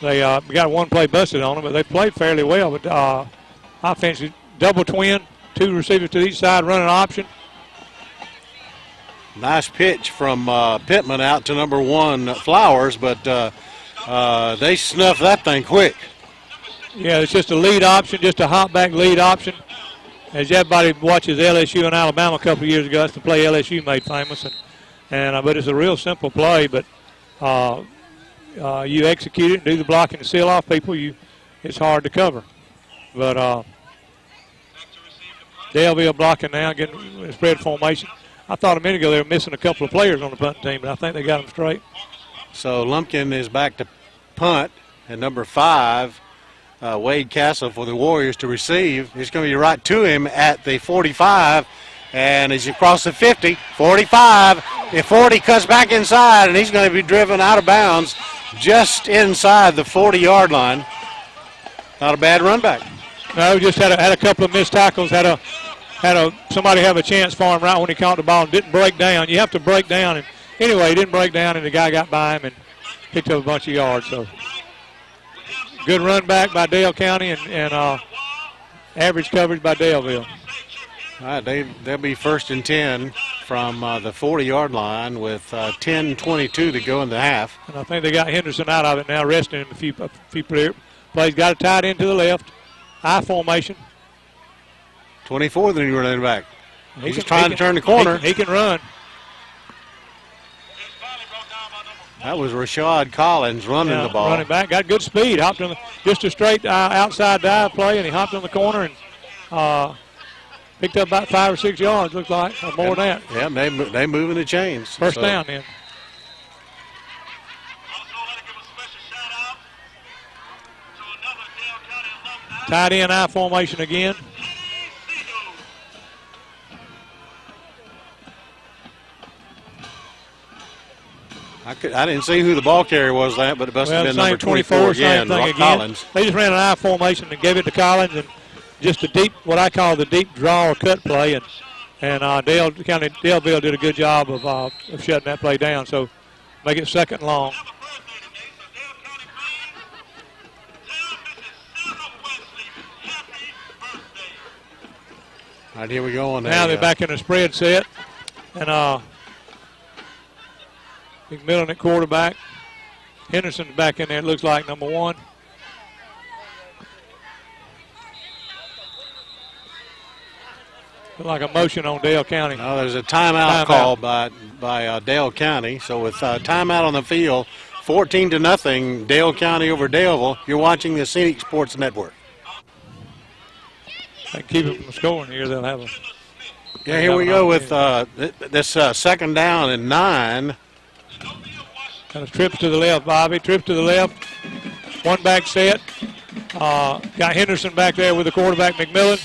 [SPEAKER 3] got one play busted on them, but they played fairly well. But offensively, double twin, 2 receivers to each side, running option.
[SPEAKER 2] Nice pitch from Pittman out to number 1, Flowers, but they snuffed that thing quick.
[SPEAKER 3] Yeah, it's just a lead option, just a hop back lead option. As everybody watches LSU and Alabama a couple of years ago, that's the play LSU made famous. But it's a real simple play, but you execute it and do the blocking and seal off people, it's hard to cover. But Daleville blocking now, getting spread formation. I thought a minute ago they were missing a couple of players on the punting team, but I think they got them straight.
[SPEAKER 2] So Lumpkin is back to punt, and number 5, Wade Castle for the Warriors to receive. He's going to be right to him at the 45. And as you cross the 50, 45, if 40 cuts back inside, and he's going to be driven out of bounds just inside the 40-yard line. Not a bad run back.
[SPEAKER 3] No, just had a couple of missed tackles. Had somebody have a chance for him right when he caught the ball and didn't break down. You have to break down, and anyway, he didn't break down, and the guy got by him and picked up a bunch of yards. So good run back by Dale County and average coverage by Daleville.
[SPEAKER 2] All right, they'll be 1st and 10 from the 40-yard line with 10:22 to go in the half.
[SPEAKER 3] And I think they got Henderson out of it now, resting him a few plays. Got it tied into the left. I formation.
[SPEAKER 2] 24, the new running back. He's trying to turn the corner.
[SPEAKER 3] He can run.
[SPEAKER 2] That was Rashad Collins running the ball.
[SPEAKER 3] Running back, got good speed. Hopped on just a straight outside dive play, and he hopped on the corner and picked up about 5 or 6 yards, looks like, or more than that.
[SPEAKER 2] Yeah, they moving the chains.
[SPEAKER 3] First down then. Tight end I formation again.
[SPEAKER 2] I didn't see who the ball carrier was that, but it must have been number 24 again, Collins.
[SPEAKER 3] They just ran an I formation and gave it to Collins, and just a deep, what I call the deep draw or cut play, and Daleville did a good job of shutting that play down. So make it 2nd and long.
[SPEAKER 2] All right, here we go on
[SPEAKER 3] now they're back in the spread set, and McMillan at quarterback. Henderson's back in there, it looks like, number 1. Look like a motion on Dale County.
[SPEAKER 2] No, there's a timeout called by Dale County. So with timeout on the field, 14-0, Dale County over Daleville. You're watching the Scenic Sports Network.
[SPEAKER 3] They keep it from scoring here. They'll have a.
[SPEAKER 2] Yeah, here we go with this second down and 9.
[SPEAKER 3] Got a trip to the left, Bobby. Trip to the left. One back set. Got Henderson back there with the quarterback, McMillan.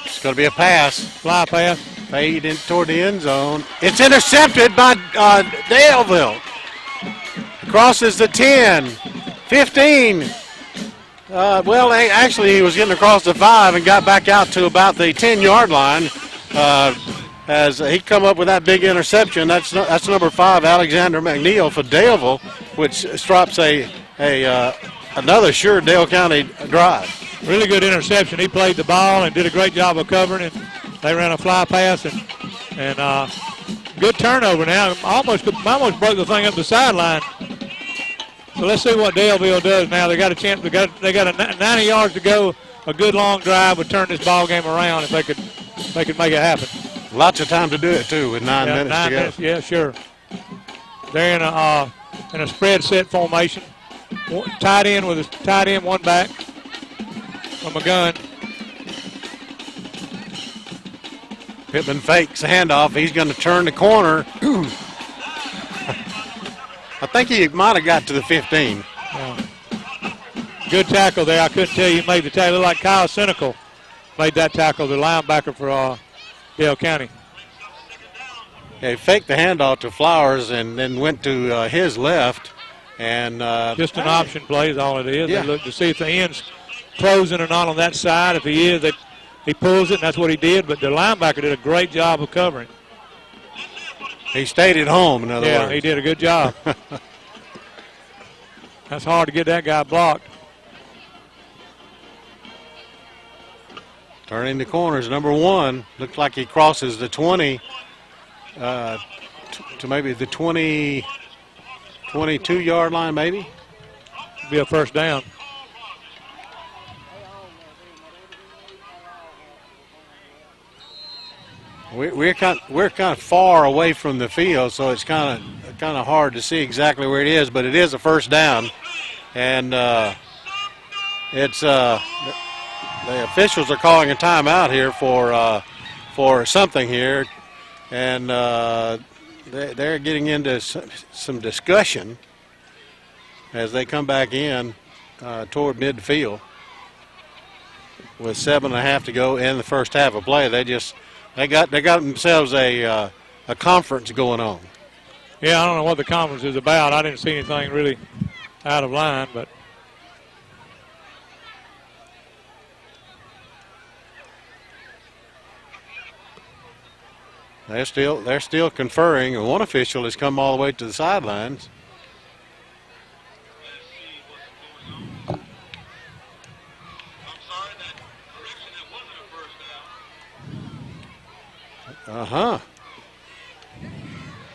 [SPEAKER 2] It's going to be a pass.
[SPEAKER 3] Fly pass.
[SPEAKER 2] Fade in toward the end zone. It's intercepted by Daleville. Crosses the 10, 15. Well, actually, he was getting across the 5 and got back out to about the 10-yard line. As he come up with that big interception, that's number 5, Alexander McNeil for Daleville, which stops another sure Dale County drive.
[SPEAKER 3] Really good interception. He played the ball and did a great job of covering it. They ran a fly pass and good turnover now. Almost broke the thing up the sideline. So let's see what Daleville does now. They got a chance. They got 90 yards to go. A good long drive would turn this ball game around if they could make it happen.
[SPEAKER 2] Lots of time to do it too with 9 minutes to go.
[SPEAKER 3] Minutes, yeah, sure. They're in a spread set formation. Tight end with a tight end, one back from a gun.
[SPEAKER 2] Pittman fakes the handoff. He's going to turn the corner. I think he might have got to the 15.
[SPEAKER 3] Yeah. Good tackle there. I couldn't tell you who made the tackle. Looked like Kyle Senecal made that tackle, the linebacker for Dale County.
[SPEAKER 2] Yeah, he faked the handoff to Flowers and then went to his left. And
[SPEAKER 3] just an option play is all it is.
[SPEAKER 2] Yeah.
[SPEAKER 3] They look to see if the end's closing or not on that side. If he is, he pulls it, and that's what he did. But the linebacker did a great job of covering.
[SPEAKER 2] He stayed at home, in other words.
[SPEAKER 3] Yeah, he did a good job. That's hard to get that guy blocked.
[SPEAKER 2] Turning the corners, number 1. Looks like he crosses the 20 to maybe the 22-yard line, maybe.
[SPEAKER 3] Be a first down.
[SPEAKER 2] We're kind of far away from the field, so it's kind of hard to see exactly where it is. But it is a first down, and it's the officials are calling a timeout here for something here, and they're getting into some discussion as they come back in toward midfield with 7.5 to go in the first half of play. They got themselves a conference going on.
[SPEAKER 3] Yeah, I don't know what the conference is about. I didn't see anything really out of line, but
[SPEAKER 2] they're still conferring, and one official has come all the way to the sidelines.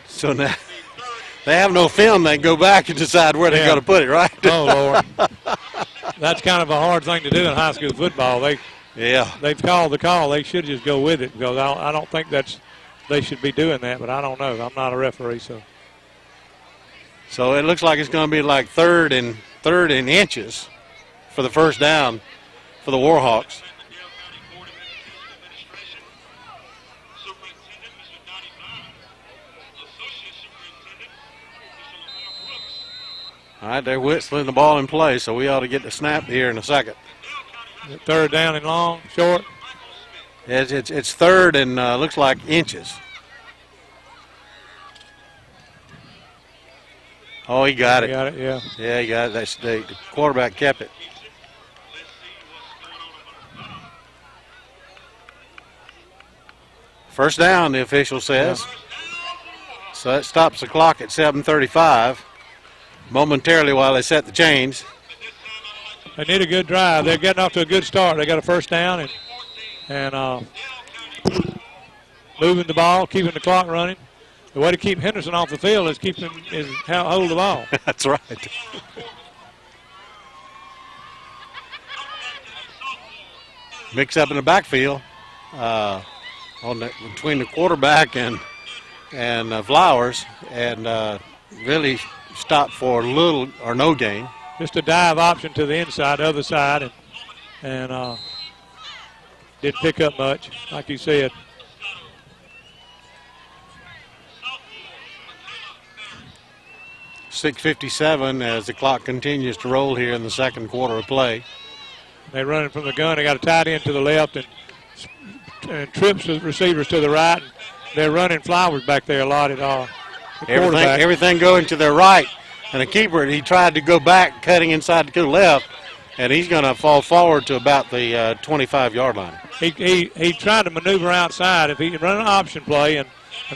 [SPEAKER 2] So now they have no film. They go back and decide where they're going to put it, right?
[SPEAKER 3] Oh, Lord. That's kind of a hard thing to do in high school football. They've called the call. They should just go with it because I don't think they should be doing that, but I don't know. I'm not a referee, so.
[SPEAKER 2] So it looks like it's going to be like third and inches for the first down for the Warhawks. All right, they're whistling the ball in play, so we ought to get the snap here in a second.
[SPEAKER 3] Third down and long, short.
[SPEAKER 2] It's third and looks like inches. Oh, he got it.
[SPEAKER 3] He got it, yeah.
[SPEAKER 2] Yeah, he got it. The quarterback kept it. First down, the official says. Yeah. So that stops the clock at 7:35. Momentarily while they set the chains.
[SPEAKER 3] They need a good drive. They're getting off to a good start. They got a first down and moving the ball, keeping the clock running. The way to keep Henderson off the field is keep him hold the ball.
[SPEAKER 2] That's right. Mix up in the backfield between the quarterback and Flowers, and really stopped for little or no gain.
[SPEAKER 3] Just a dive option to the inside, the other side, and didn't pick up much, like you said.
[SPEAKER 2] .6:57 as the clock continues to roll here in the second quarter of play.
[SPEAKER 3] They're running from the gun. They got a tight end to the left and trips the receivers to the right. And they're running Flowers back there a lot at all.
[SPEAKER 2] Everything going to their right. And the keeper, he tried to go back, cutting inside to the left, and he's going to fall forward to about the 25-yard line.
[SPEAKER 3] He tried to maneuver outside. If he run an option play, and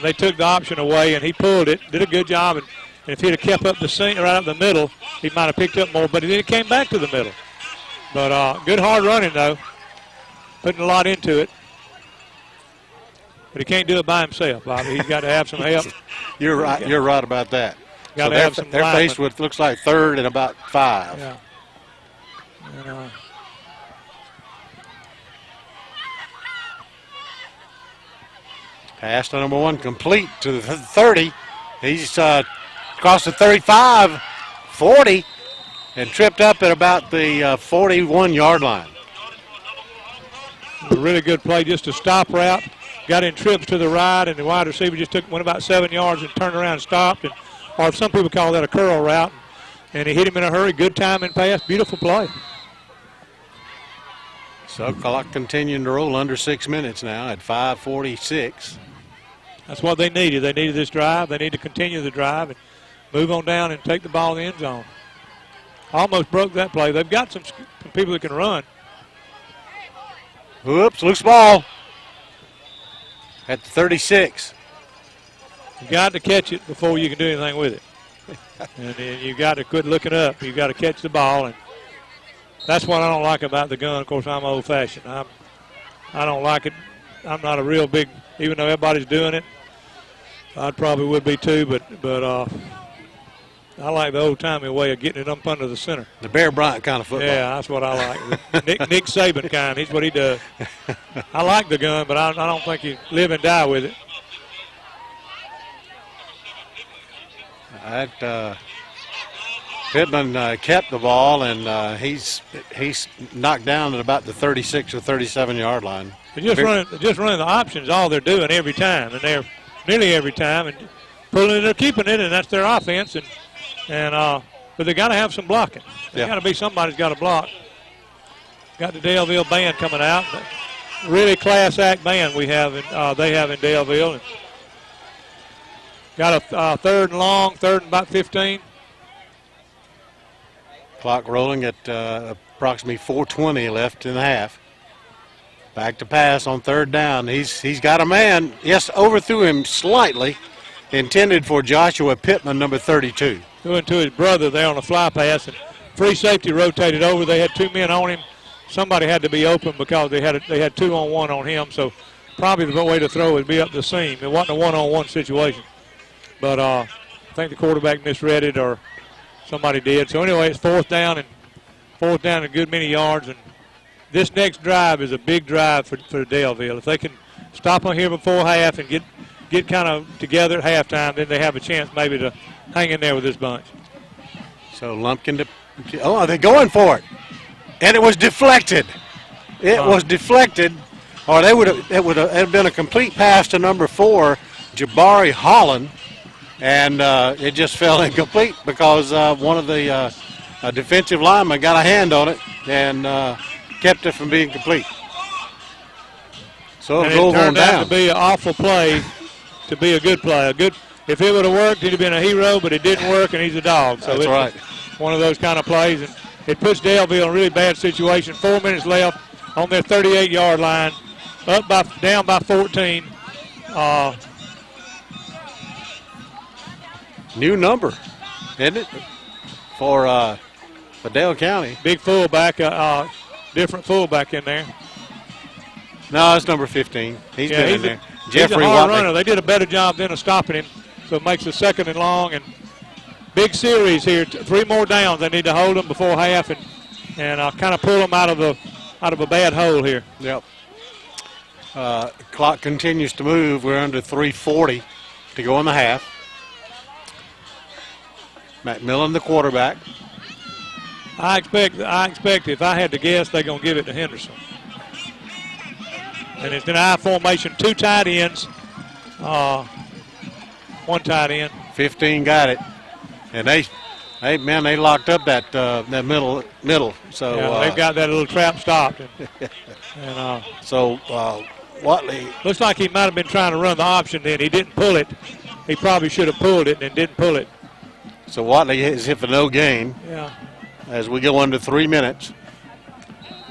[SPEAKER 3] they took the option away, and he pulled it, did a good job. And if he'd have kept up the seam right up the middle, he might have picked up more. But he came back to the middle. But good hard running, though. Putting a lot into it. But he can't do it by himself, Bobby. He's got to have some help.
[SPEAKER 2] You're right. You're right about that.
[SPEAKER 3] Got to have some
[SPEAKER 2] they're faced with, looks like, third and about 5.
[SPEAKER 3] Yeah. And,
[SPEAKER 2] pass to number 1 complete to the 30. He's crossed the 35, 40, and tripped up at about the 41-yard line.
[SPEAKER 3] A really good play, just a stop route. Got in trips to the right, and the wide receiver just went about 7 yards and turned around and stopped. Or some people call that a curl route. And he hit him in a hurry. Good timing pass. Beautiful play.
[SPEAKER 2] So clock continuing to roll under 6 minutes now at 5:46.
[SPEAKER 3] That's what they needed. They needed this drive. They need to continue the drive and move on down and take the ball in the end zone. Almost broke that play. They've got some people that can run.
[SPEAKER 2] Whoops, loose ball at the 36.
[SPEAKER 3] You got to catch it before you can do anything with it. And then you got to quit looking up. You got to catch the ball, and that's what I don't like about the gun. Of course, I'm old-fashioned. I don't like it. I'm not a real big, even though everybody's doing it. I probably would be too, but I like the old-timey way of getting it up under the center.
[SPEAKER 2] The Bear Bryant kind of football.
[SPEAKER 3] Yeah, that's what I like. Nick Saban kind. He's what he does. I like the gun, but I don't think you live and die with it.
[SPEAKER 2] Pittman kept the ball, and he's knocked down at about the 36 or 37-yard line.
[SPEAKER 3] They're just running the options, all they're doing every time, and they're nearly every time, and pulling it, they're keeping it, and that's their offense. But they got to have some blocking. They got to be somebody's got to block. Got the Daleville band coming out. Really class act band they have in Daleville. And got a third and long, third and about 15.
[SPEAKER 2] Clock rolling at approximately 4:20 left in the half. Back to pass on third down. He's got a man. Yes, overthrew him slightly. Intended for Joshua Pittman, number 32.
[SPEAKER 3] Going to his brother there on a fly pass, and free safety rotated over. They had 2 men on him. Somebody had to be open because they had 2-on-1 on him. So probably the way to throw would be up the seam. It wasn't a 1-on-1 situation. But I think the quarterback misread it, or somebody did. So anyway, it's fourth down and a good many yards. And this next drive is a big drive for Daleville. If they can stop on here before half and get kind of together at halftime, then they have a chance maybe to hang in there with this bunch.
[SPEAKER 2] So Lumpkin, they're going for it, and it was deflected. It was deflected, or it would have been a complete pass to number 4, Jabari Holland. And it just fell incomplete because one of the defensive linemen got a hand on it and kept it from being complete. So
[SPEAKER 3] it
[SPEAKER 2] turned
[SPEAKER 3] turned
[SPEAKER 2] down
[SPEAKER 3] out to be an awful play to be a good play. If it would have worked, he'd have been a hero, but it didn't work, and he's a dog. So
[SPEAKER 2] that's right.
[SPEAKER 3] One of those kind of plays, and it puts Daleville in a really bad situation. 4 minutes left on their 38-yard line, down by 14.
[SPEAKER 2] New number, isn't it, for Dale County?
[SPEAKER 3] Big fullback, different fullback in there.
[SPEAKER 2] No, it's number 15. He's been in there.
[SPEAKER 3] He's a hard runner. They did a better job then of stopping him. So it makes a 2nd and long, and big series here. 3 more downs. They need to hold them before half and kind of pull them out of a bad hole here.
[SPEAKER 2] Yep. Clock continues to move. We're under 3:40 to go in the half. McMillan, the quarterback.
[SPEAKER 3] I expect if I had to guess, they're going to give it to Henderson. And it's an I formation, 2 tight ends, 1 tight end.
[SPEAKER 2] 15 got it, and they locked up that middle. So
[SPEAKER 3] yeah, they've got that little trap stopped.
[SPEAKER 2] So Watley
[SPEAKER 3] looks like he might have been trying to run the option. Then he didn't pull it. He probably should have pulled it and didn't pull it.
[SPEAKER 2] So Watley is hit for no gain.
[SPEAKER 3] Yeah.
[SPEAKER 2] As we go under 3 minutes.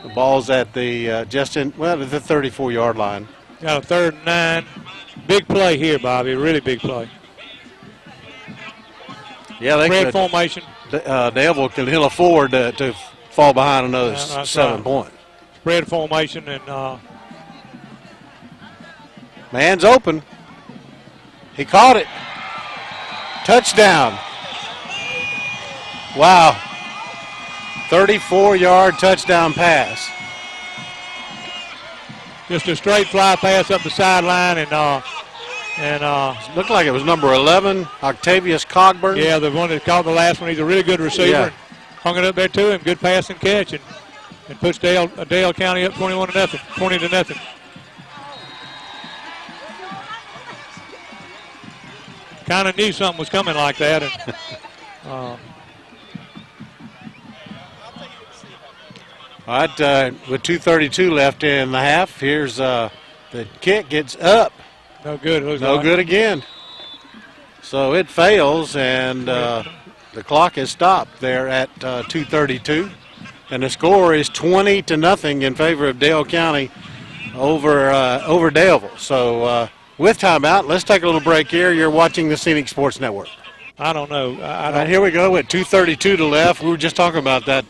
[SPEAKER 2] The ball's at the the 34-yard line.
[SPEAKER 3] Got a 3rd and 9. Big play here, Bobby. Really big play.
[SPEAKER 2] Yeah, they
[SPEAKER 3] Spread formation.
[SPEAKER 2] Daleville can afford to fall behind another 7 points.
[SPEAKER 3] Spread formation and
[SPEAKER 2] man's open. He caught it. Touchdown. Wow. 34-yard touchdown pass.
[SPEAKER 3] Just a straight fly pass up the sideline and
[SPEAKER 2] looked like it was number 11, Octavius Cogburn.
[SPEAKER 3] Yeah, the one that caught the last one. He's a really good receiver.
[SPEAKER 2] Yeah.
[SPEAKER 3] Hung it up there to him. Good pass and catch and puts Dale County up 20-0. Kind of knew something was coming like that. And,
[SPEAKER 2] all right, with 2:32 left in the half, here's the kick gets up.
[SPEAKER 3] No good.
[SPEAKER 2] No good again. So it fails, and the clock is stopped there at 2:32. And the score is 20-0 in favor of Dale County over Daleville. So with timeout, let's take a little break here. You're watching the Scenic Sports Network.
[SPEAKER 3] I don't know.
[SPEAKER 2] All right, here we go with 2:32 to left. We were just talking about that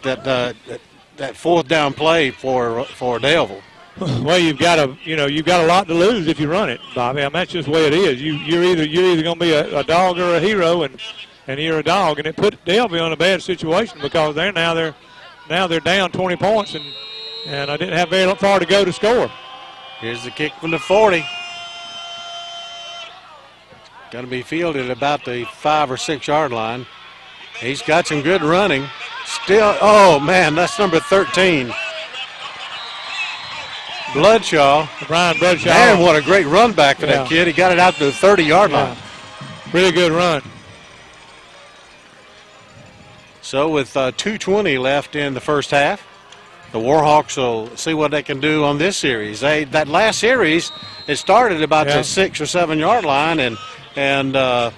[SPEAKER 2] 4th down play for Daleville.
[SPEAKER 3] Well, you've got a lot to lose if you run it, Bobby. I mean, that's just the way it is. You're either going to be a dog or a hero, and you're a dog, and it put Daleville in a bad situation because they're down 20 points, and I didn't have very far to go to score.
[SPEAKER 2] Here's the kick from the 40. Going to be fielded about the 5 or 6 yard line. He's got some good running. Still, oh man, that's number 13. Bloodshaw.
[SPEAKER 3] Brian Bloodshaw.
[SPEAKER 2] Man, what a great run back for that kid. He got it out to the 30-yard line.
[SPEAKER 3] Really good run.
[SPEAKER 2] So with 2:20 left in the first half, the Warhawks will see what they can do on this series. That last series, it started about the 6 or 7 yard line, and
[SPEAKER 3] they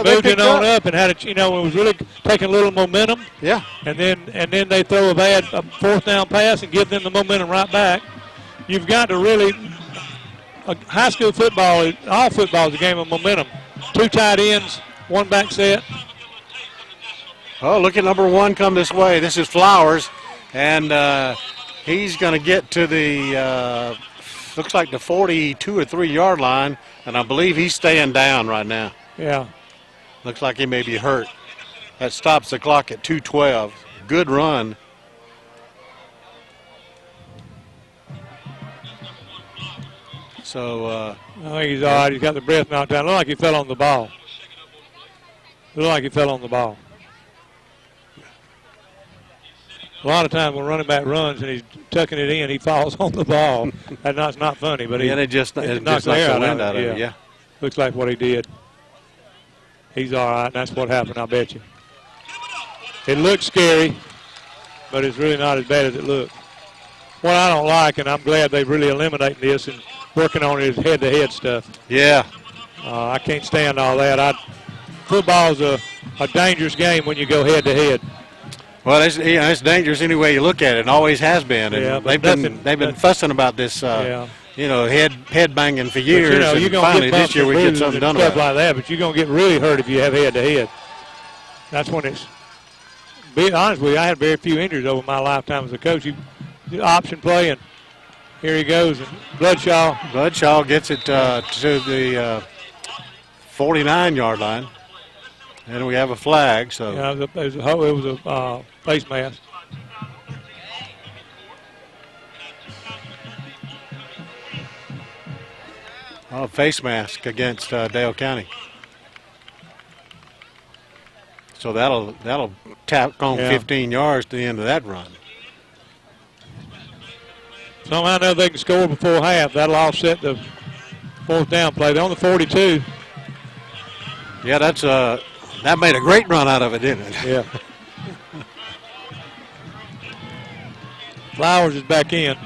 [SPEAKER 3] moved it on up and had it. It was really taking a little momentum.
[SPEAKER 2] Yeah.
[SPEAKER 3] And then they throw a 4th down pass and give them the momentum right back. You've got to really. High school football, all football is a game of momentum. 2 tight ends, 1 back set.
[SPEAKER 2] Oh, look at number 1 come this way. This is Flowers, and he's going to get to the looks like the 42 or 3 yard line, and I believe he's staying down right now.
[SPEAKER 3] Yeah.
[SPEAKER 2] Looks like he may be hurt. That stops the clock at 2:12. Good run. So
[SPEAKER 3] I think he's all right. He's got the breath knocked down. Looked like he fell on the ball. A lot of times when running back runs and he's tucking it in, he falls on the ball. That's not funny, but
[SPEAKER 2] it just knocks the wind out of it. Yeah.
[SPEAKER 3] Looks like what he did. He's all right, and that's what happened, I bet you. It looks scary, but it's really not as bad as it looks. What I don't like, and I'm glad they're really eliminating this and working on it, is head-to-head stuff.
[SPEAKER 2] Yeah.
[SPEAKER 3] I can't stand all that. Football's a dangerous game when you go head-to-head.
[SPEAKER 2] Well, it's dangerous any way you look at it, and always has been. And they've been fussing about this, head banging for years.
[SPEAKER 3] But, you're going to get
[SPEAKER 2] this year we get something done about
[SPEAKER 3] stuff like that. But you're going to get really hurt if you have head-to-head. That's when it's. Be honest with you, I had very few injuries over my lifetime as a coach. Option play, and here he goes. And Bloodshaw
[SPEAKER 2] gets it to the 49-yard line. And we have a flag, so.
[SPEAKER 3] Yeah, it was a face mask.
[SPEAKER 2] Oh, face mask against Dale County. So that'll tap on 15 yards to the end of that run.
[SPEAKER 3] Somehow or another they can score before half. That'll offset the fourth down play. They're on the 42.
[SPEAKER 2] Yeah, that made a great run out of it, didn't it?
[SPEAKER 3] Yeah. Flowers is back in.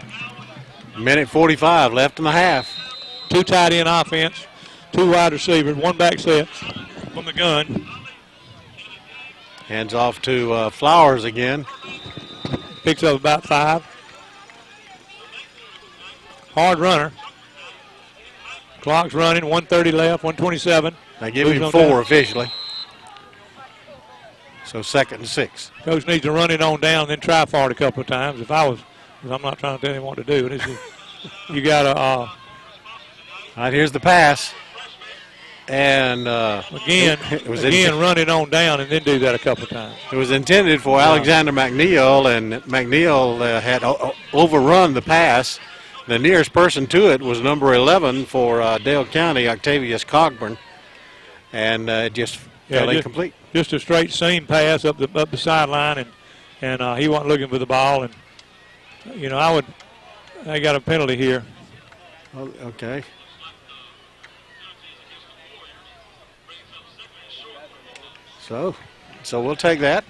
[SPEAKER 2] Minute 45 left in the half.
[SPEAKER 3] 2 tight end offense, 2 wide receivers, 1 back set from the gun.
[SPEAKER 2] Hands off to Flowers again.
[SPEAKER 3] Picks up about 5. Hard runner. Clock's running, 1:30 left, 1:27.
[SPEAKER 2] They give him 4 officially. So 2nd and 6.
[SPEAKER 3] Coach needs to run it on down and then try for it a couple of times. Because I'm not trying to tell him what to do. You got to.
[SPEAKER 2] All right, here's the pass. And
[SPEAKER 3] again, run it on down and then do that a couple of times.
[SPEAKER 2] It was intended for Alexander McNeil, and McNeil had overrun the pass. The nearest person to it was number 11 for Dale County, Octavius Cogburn, and it just fell incomplete.
[SPEAKER 3] Just a straight seam pass up the sideline, and he wasn't looking for the ball. And I got a penalty here.
[SPEAKER 2] Oh, okay. So we'll take that.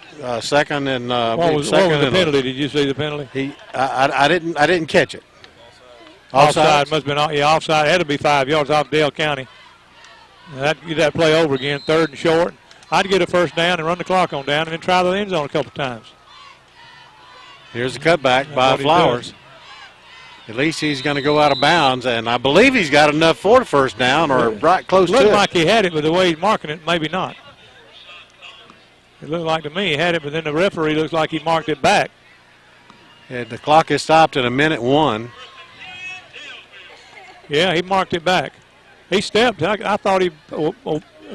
[SPEAKER 2] Second and
[SPEAKER 3] what was the penalty? Did you see the penalty?
[SPEAKER 2] I didn't catch it.
[SPEAKER 3] Offside must have been offside. It had to be 5 yards off Dale County. Get that play over again. 3rd and short. I'd get a first down and run the clock on down and then try the end zone a couple times.
[SPEAKER 2] Here's a cutback by Flowers. At least he's going to go out of bounds, and I believe he's got enough for the first down or right close to it.
[SPEAKER 3] Looked like he had it, but the way he's marking it, maybe not. It looked like to me he had it, but then the referee looks like he marked it back.
[SPEAKER 2] Yeah, the clock is stopped at 1:01.
[SPEAKER 3] Yeah, he marked it back. He stepped. I thought he a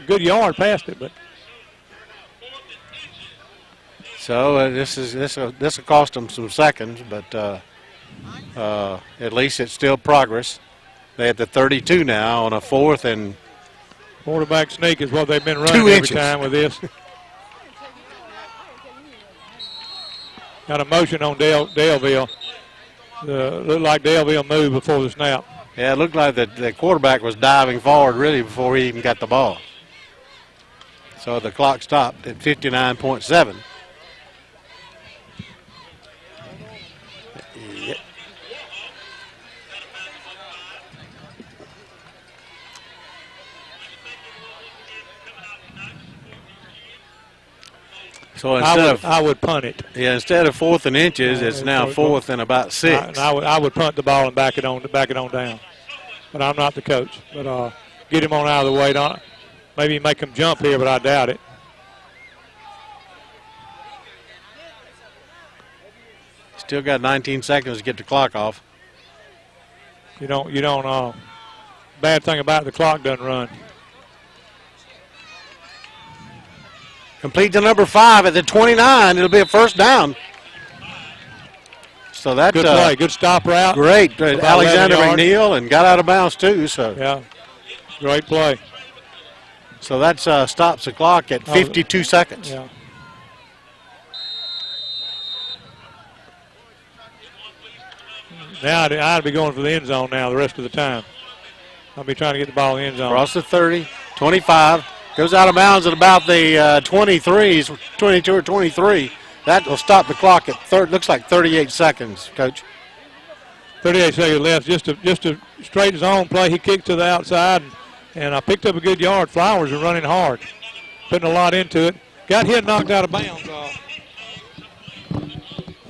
[SPEAKER 3] good yard past it, but.
[SPEAKER 2] So this will cost them some seconds, but at least it's still progress. They at the 32 now on a 4th and.
[SPEAKER 3] Quarterback sneak is what they've been running every time with this. Got a motion on Daleville. Looked like Daleville moved before the snap.
[SPEAKER 2] Yeah, it looked like the quarterback was diving forward really before he even got the ball. So the clock stopped at 59.7. Yep. So
[SPEAKER 3] I would punt it.
[SPEAKER 2] Yeah, instead of 4th and inches, it's now 4th and about 6.
[SPEAKER 3] I would punt the ball and back it on down. But I'm not the coach. But get him on out of the way. Maybe make him jump here, but I doubt it.
[SPEAKER 2] Still got 19 seconds to get the clock off.
[SPEAKER 3] You don't. Bad thing about it, the clock doesn't run.
[SPEAKER 2] Complete to number 5 at the 29. It'll be a first down. So that's
[SPEAKER 3] good play, good stop route.
[SPEAKER 2] Great, Alexander McNeil, and got out of bounds too. So
[SPEAKER 3] yeah, great play.
[SPEAKER 2] So that stops the clock at 52 seconds.
[SPEAKER 3] Yeah. Now I'd be going for the end zone now the rest of the time. I'll be trying to get the ball in the end zone.
[SPEAKER 2] Across the 30, 25. Goes out of bounds at about the 23s, 22 or 23. That will stop the clock at looks like 38 seconds, Coach.
[SPEAKER 3] 38 seconds left. Just a straight zone play. He kicked to the outside, and I picked up a good yard. Flowers are running hard, putting a lot into it. Got hit, knocked out of bounds.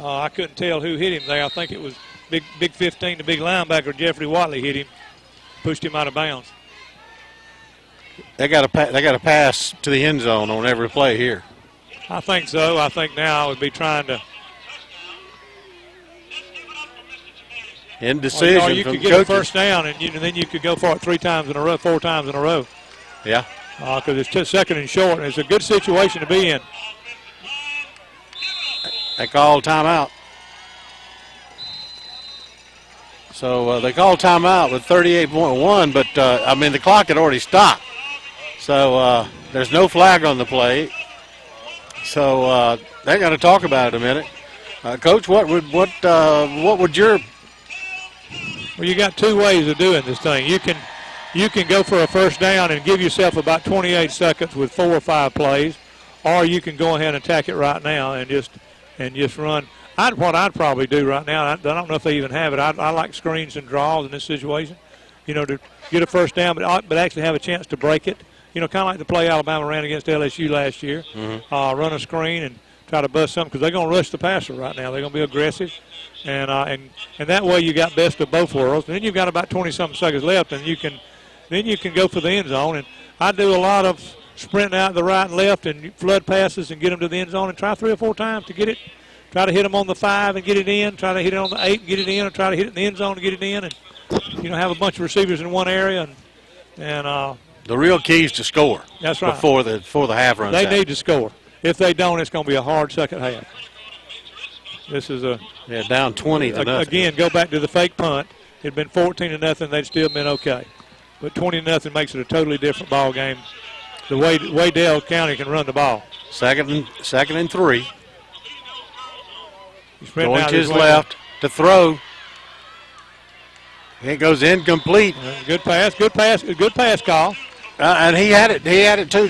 [SPEAKER 3] I couldn't tell who hit him there. I think it was big 15, the big linebacker Jeffrey Watley hit him, pushed him out of bounds.
[SPEAKER 2] They got a pass to the end zone on every play here.
[SPEAKER 3] I think so. I think now I would be trying to.
[SPEAKER 2] Indecision.
[SPEAKER 3] You could get a first down, and then you could go for it 4 times in a row.
[SPEAKER 2] Yeah.
[SPEAKER 3] because it's just second and short, and it's a good situation to be in.
[SPEAKER 2] They called timeout. So they called timeout with 38.1, but, I mean, the clock had already stopped. So there's no flag on the play. So they're going to talk about it a minute. Coach, what would your...
[SPEAKER 3] Well, you got two ways of doing this thing. You can go for a first down and give yourself about 28 seconds with 4 or 5 plays, or you can go ahead and attack it right now and just run. What I'd probably do right now, I don't know if they even have it. I like screens and draws in this situation, to get a first down, but actually have a chance to break it. Kind of like the play Alabama ran against LSU last year.
[SPEAKER 2] Mm-hmm.
[SPEAKER 3] Run a screen and try to bust something because they're going to rush the passer right now. They're going to be aggressive, and that way you got best of both worlds. And then you've got about 20-something seconds left, and you can go for the end zone. And I do a lot of sprinting out to the right and left and flood passes and get them to the end zone and try 3 or 4 times to get it. Try to hit them on the 5 and get it in. Try to hit it on the 8 and get it in, or try to hit it in the end zone and get it in. And have a bunch of receivers in one area. And
[SPEAKER 2] the real key is to score.
[SPEAKER 3] That's right.
[SPEAKER 2] Before the half runs out.
[SPEAKER 3] They need to score. If they don't, it's going to be a hard second half. This is
[SPEAKER 2] down 20-0.
[SPEAKER 3] Again, go back to the fake punt. It'd been 14-0. They'd still been okay. But 20-0 makes it a totally different ball game. The way Dale County can run the ball.
[SPEAKER 2] Second and 3.
[SPEAKER 3] Going
[SPEAKER 2] to his left to throw. It goes incomplete.
[SPEAKER 3] Good pass call.
[SPEAKER 2] And he had it too.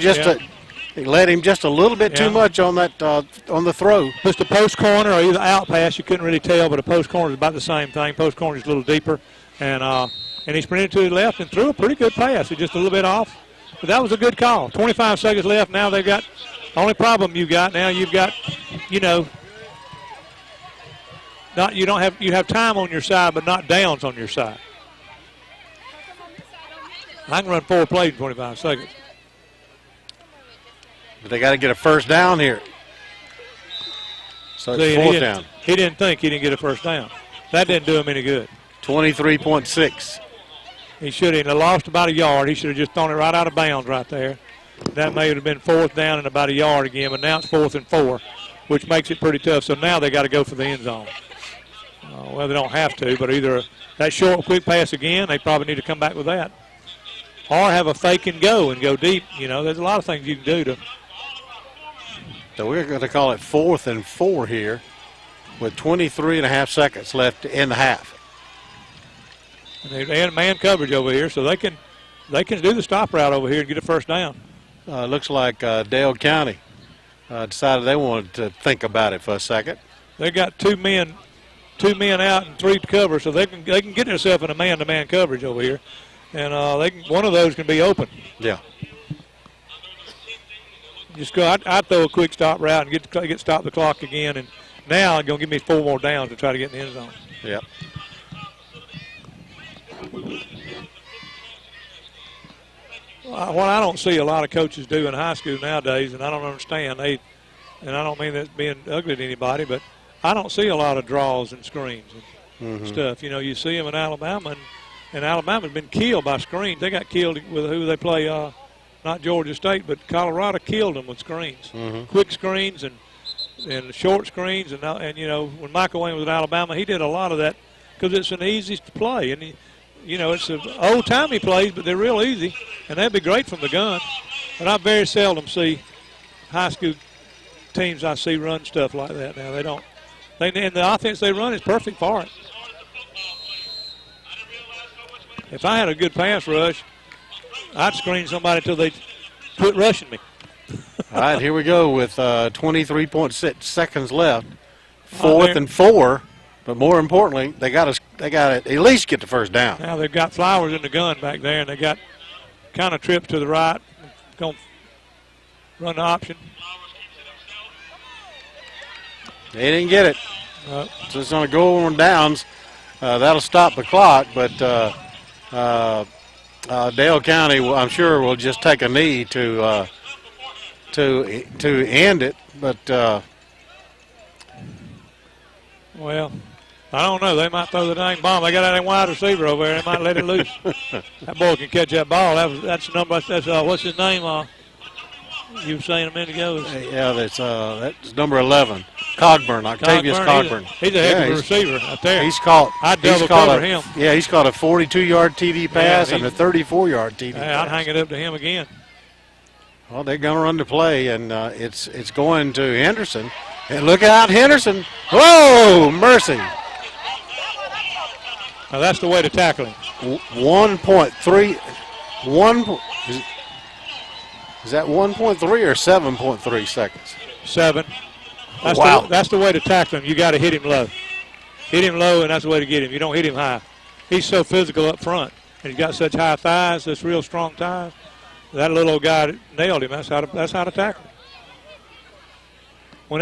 [SPEAKER 2] He led him just a little bit too much on that on the throw.
[SPEAKER 3] Just a post corner or either out pass. You couldn't really tell, but a post corner is about the same thing. Post corner is a little deeper, and he sprinted to his left and threw a pretty good pass. It's just a little bit off, but that was a good call. 25 seconds left. Now they've got. The only problem you've got now, you have time on your side, but not downs on your side. I can run 4 plays in 25 seconds.
[SPEAKER 2] But they got to get a first down here. So it's fourth down.
[SPEAKER 3] He didn't think he didn't get a first down. That didn't do him any good.
[SPEAKER 2] 23.6.
[SPEAKER 3] He should have lost about a yard. He should have just thrown it right out of bounds right there. That may have been 4th down and about a yard again, but now it's 4th and 4, which makes it pretty tough. So now they got to go for the end zone. Well, they don't have to, but either that short, quick pass again, they probably need to come back with that. Or have a fake and go deep. There's a lot of things you can do to.
[SPEAKER 2] So we're going to call it 4th and 4 here with 23.5 seconds left in the half.
[SPEAKER 3] And they're in man coverage over here, so they can do the stop route over here and get a first down.
[SPEAKER 2] Looks like Dale County decided they wanted to think about it for a second.
[SPEAKER 3] They got two men out and 3 to cover, so they can get themselves in a man-to-man coverage over here, and one of those can be open.
[SPEAKER 2] Yeah.
[SPEAKER 3] Just go. I'd throw a quick stop route and get stop the clock again, and now it's gonna give me 4 more downs to try to get in the end zone.
[SPEAKER 2] Yep.
[SPEAKER 3] What I don't see a lot of coaches do in high school nowadays, and I don't understand, and I don't mean that being ugly to anybody, but I don't see a lot of draws and screens and stuff. You see them in Alabama, and Alabama's been killed by screens. They got killed with who they play, not Georgia State, but Colorado killed them with screens, quick screens and short screens. And when Michael Wayne was at Alabama, he did a lot of that because it's an easy play. And, it's an old-timey plays, but they're real easy, and that'd be great from the gun. But I very seldom see high school teams I see run stuff like that now. They don't. And the offense they run is perfect for it. If I had a good pass rush, I'd screen somebody until they quit rushing me.
[SPEAKER 2] All right, here we go with 23.6 seconds left. 4th and 4, but more importantly, they got to at least get the first down.
[SPEAKER 3] Now they've got Flowers in the gun back there, and they got kind of tripped to the right. Going to run the option.
[SPEAKER 2] They didn't get it. So it's going to go on downs. That'll stop the clock, but Dale County, I'm sure, will just take a knee to end it. But
[SPEAKER 3] well, I don't know. They might throw the dang bomb. They got that wide receiver over there. They might let it loose. That boy can catch that ball. That's the number. That's what's his name? You were saying a minute ago.
[SPEAKER 2] Yeah, that's number 11, Cogburn, Octavius Cogburn.
[SPEAKER 3] He's a heck of a receiver out there. I'd double cover him.
[SPEAKER 2] Yeah, he's caught a 42-yard TD pass and a 34-yard TD pass.
[SPEAKER 3] I'd hang it up to him again.
[SPEAKER 2] Well, they're going to run the play, and it's going to Henderson. And look out, Henderson. Whoa, mercy.
[SPEAKER 3] Now that's the way to tackle him.
[SPEAKER 2] 1.3. Is that 1.3 or 7.3 seconds?
[SPEAKER 3] 7.
[SPEAKER 2] Wow.
[SPEAKER 3] That's the way to tackle him. You got to hit him low. Hit him low, and that's the way to get him. You don't hit him high. He's so physical up front, and he's got such high thighs, such real strong thighs. That little old guy nailed him. That's how to tackle him. When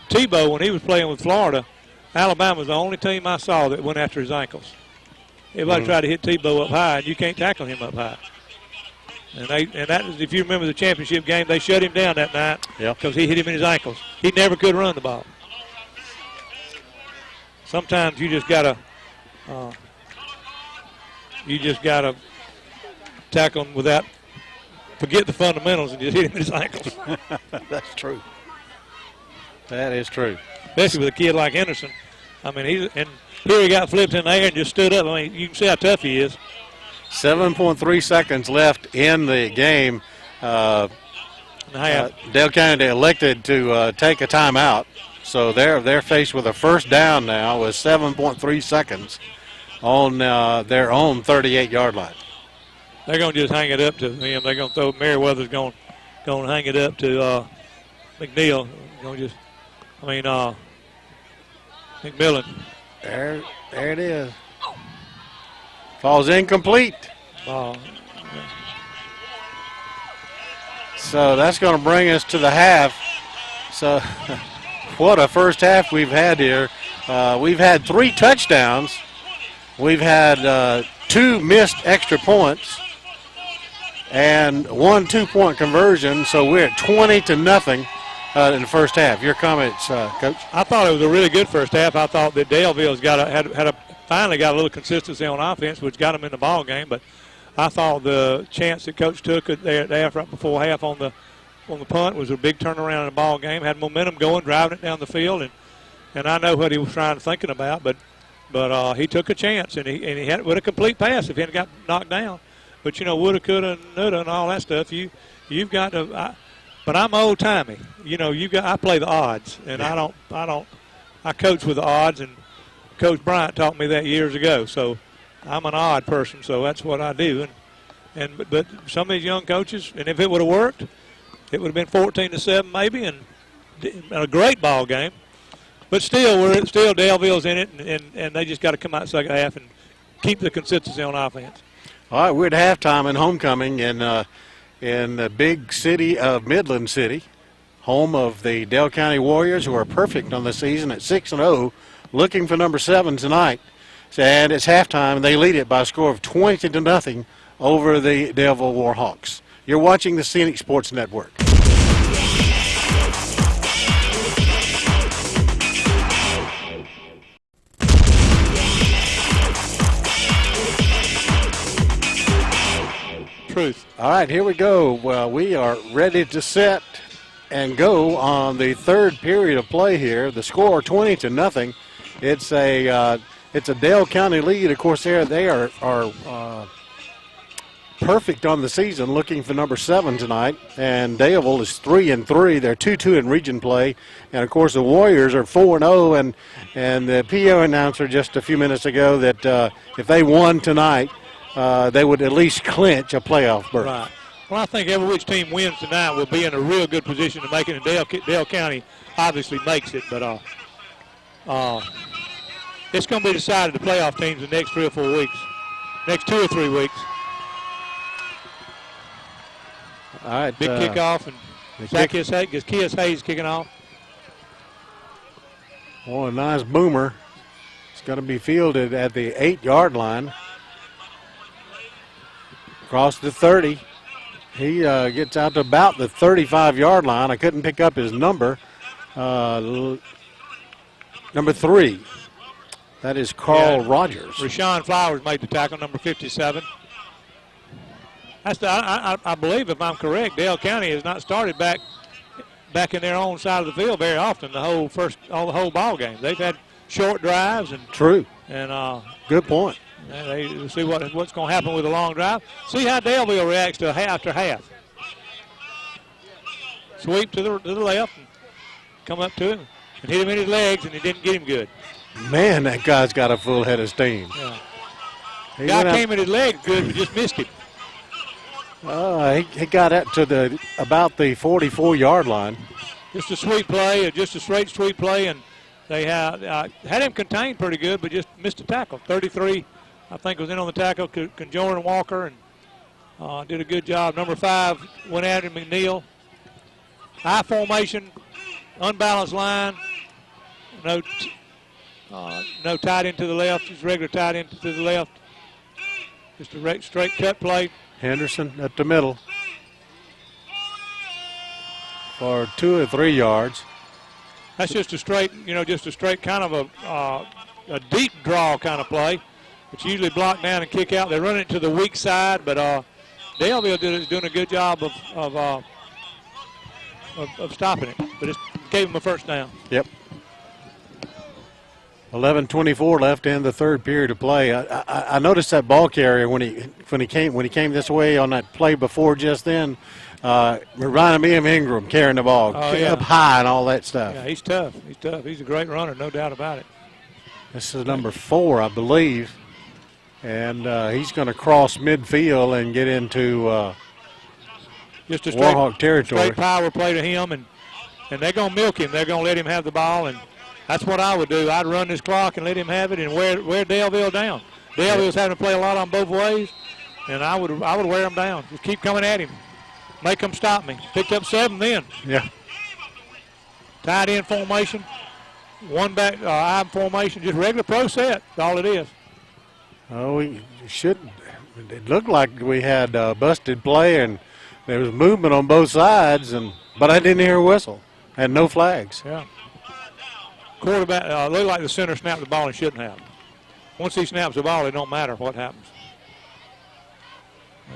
[SPEAKER 3] Tebow, when he was playing with Florida, Alabama was the only team I saw that went after his ankles. Everybody tried to hit Tebow up high, and you can't tackle him up high. And that is, if you remember the championship game, they shut him down that night because he hit him in his ankles. He never could run the ball. Sometimes you just gotta tackle him without forget the fundamentals and just hit him in his ankles.
[SPEAKER 2] That's true. That is true.
[SPEAKER 3] Especially with a kid like Henderson. I mean, here he got flipped in the air and just stood up. I mean, you can see how tough he is.
[SPEAKER 2] 7.3 seconds left in the game. Dale County elected to take a timeout, so they're faced with a first down now with 7.3 seconds on their own 38-yard line.
[SPEAKER 3] They're going to just hang it up to him. They're going to throw Merriweather's going to hang it up to McNeil. McMillan.
[SPEAKER 2] There it is. Falls incomplete. So that's going to bring us to the half. So what a first half we've had here. We've had 3 touchdowns. We've had 2 missed extra points and 1 two-point conversion. So we're at 20-0 in the first half. Your comments, Coach?
[SPEAKER 3] I thought it was a really good first half. I thought that Daleville's finally got a little consistency on offense, which got them in the ball game. But I thought the chance that Coach took there right before half on the punt was a big turnaround in the ball game. Had momentum going, driving it down the field, and I know what he was thinking about. But he took a chance, and he had it with a complete pass if he hadn't got knocked down. But woulda, coulda, nuda, and all that stuff. You've got to. But I'm old timey. I play the odds, and I coach with the odds, and Coach Bryant taught me that years ago. So I'm an odd person, so that's what I do. But some of these young coaches, and if it would have worked, it would have been 14-7 maybe, and a great ball game. But still, Daleville's in it, and they just got to come out second half and keep the consistency on offense.
[SPEAKER 2] All right, we're at halftime in homecoming in the big city of Midland City, home of the Dale County Warriors, who are perfect on the season at 6-0, looking for number 7 tonight. And it's halftime, and they lead it by a score of 20-0 over the Daleville Warhawks. You're watching the Scenic Sports Network.
[SPEAKER 3] Truth.
[SPEAKER 2] All right, here we go. Well, we are ready to set and go on the third period of play here. The score 20-0. It's a Dale County lead. Of course, they are perfect on the season, looking for number 7 tonight. And Daleville is 3-3. They're 2-2 in region play. And of course, the Warriors are 4-0. And the PO announcer just a few minutes ago that if they won tonight, they would at least clinch a playoff berth.
[SPEAKER 3] Right. Well, I think every which team wins tonight will be in a real good position to make it. And Dale County obviously makes it, but it's going to be decided the playoff teams the next 3 or 4 weeks, next 2 or 3 weeks.
[SPEAKER 2] All right.
[SPEAKER 3] Big kickoff, and Zacchaeus Hayes kicking off.
[SPEAKER 2] Oh, a nice boomer. It's going to be fielded at the 8-yard line. Across the 30. He gets out to about the 35-yard line. I couldn't pick up his number. Number 3. That is Carl
[SPEAKER 3] Yeah.
[SPEAKER 2] Rogers.
[SPEAKER 3] Rashawn Flowers made the tackle, number 57. I believe, if I'm correct, Dale County has not started back in their own side of the field very often. The whole ball game. They've had short drives and
[SPEAKER 2] True.
[SPEAKER 3] And
[SPEAKER 2] Good point.
[SPEAKER 3] they see what's going to happen with a long drive. See how Daleville reacts to after half. Sweep to the left and come up to him and hit him in his legs, and he didn't get him good.
[SPEAKER 2] Man, that guy's got a full head of steam.
[SPEAKER 3] Yeah.
[SPEAKER 2] He
[SPEAKER 3] Guy
[SPEAKER 2] went
[SPEAKER 3] came in his legs good, but just missed him.
[SPEAKER 2] he got up to about the 44-yard line.
[SPEAKER 3] Just a sweet play, just a straight sweet play, and they had him contained pretty good, but just missed a tackle. 33, I think, was in on the tackle. Conjorin Walker and did a good job. Number 5 went at him, McNeil. High formation, unbalanced line. No tight end to the left. Just regular tight end to the left. Just a straight cut play.
[SPEAKER 2] Henderson at the middle for 2 or 3 yards.
[SPEAKER 3] That's just a straight, kind of a deep draw kind of play. It's usually blocked down and kick out. They run it to the weak side, but Daleville is doing a good job of stopping it. But it gave them a first down.
[SPEAKER 2] Yep. 11:24 left in the third period of play. I noticed that ball carrier when he came this way on that play before just then. Reminded me of Ingram carrying the ball up high and all that stuff.
[SPEAKER 3] Yeah, he's tough. He's a great runner, no doubt about it.
[SPEAKER 2] This is number 4, I believe, and he's going to cross midfield and get into
[SPEAKER 3] just a
[SPEAKER 2] Warhawk territory.
[SPEAKER 3] Straight power play to him, and they're going to milk him. They're going to let him have the ball, and that's what I would do. I'd run this clock and let him have it and wear Daleville down. Daleville's having to play a lot on both ways, and I would wear him down. Just keep coming at him. Make them stop me. Picked up 7 then.
[SPEAKER 2] Yeah.
[SPEAKER 3] Tight end formation. One back, I formation. Just regular pro set. That's all it is.
[SPEAKER 2] Oh, we should. It looked like we had busted play, and there was movement on both sides, but I didn't hear a whistle. Had no flags.
[SPEAKER 3] Yeah. Quarterback looked like the center snapped the ball and shouldn't have. Once he snaps the ball, it don't matter what happens.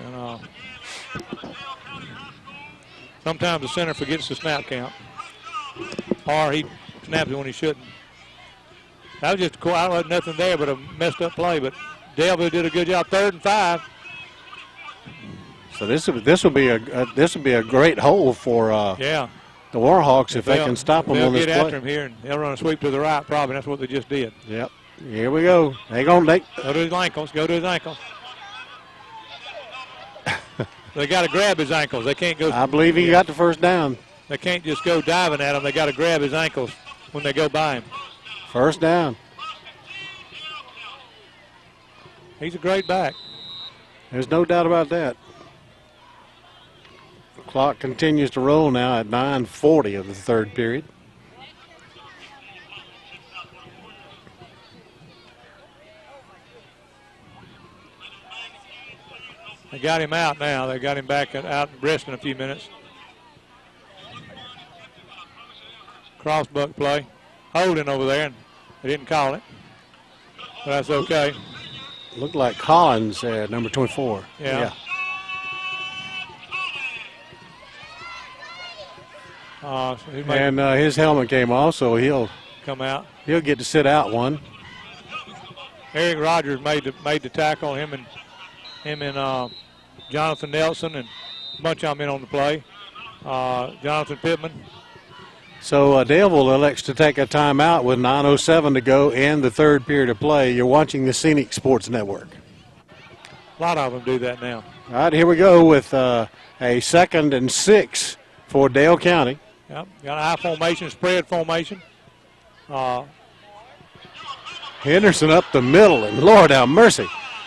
[SPEAKER 3] And sometimes the center forgets the snap count, or he snaps it when he shouldn't. That was just I wasn't nothing there but a messed up play. But Daleville did a good job. 3rd and 5.
[SPEAKER 2] So this will be a great hole for the Warhawks if they can stop them on this play.
[SPEAKER 3] They'll get after him here, and they'll run a sweep to the right probably. That's what they just did.
[SPEAKER 2] Yep. Here we go. Go
[SPEAKER 3] to his ankles. Go to his ankles. They got to grab his ankles. They can't go.
[SPEAKER 2] I believe he got the first down.
[SPEAKER 3] They can't just go diving at him. They got to grab his ankles when they go by him.
[SPEAKER 2] First down.
[SPEAKER 3] He's a great back.
[SPEAKER 2] There's no doubt about that. The clock continues to roll now at 9:40 of the third period.
[SPEAKER 3] They got him out now. They got him back out resting a few minutes. Crossbuck play. Holding over there, and they didn't call it. But that's okay.
[SPEAKER 2] Looked like Collins, number 24.
[SPEAKER 3] Yeah.
[SPEAKER 2] And his helmet came off, so he'll
[SPEAKER 3] come out.
[SPEAKER 2] He'll get to sit out one.
[SPEAKER 3] Eric Rogers made the tackle. Him and Jonathan Nelson and a bunch of them in on the play. Jonathan Pittman.
[SPEAKER 2] So Daleville elects to take a timeout with 9:07 to go in the third period of play. You're watching the Scenic Sports Network.
[SPEAKER 3] A lot of them do that now.
[SPEAKER 2] All right, here we go with a 2nd and 6 for Dale County.
[SPEAKER 3] Yep, got a high formation, spread formation.
[SPEAKER 2] Henderson up the middle, and Lord have mercy.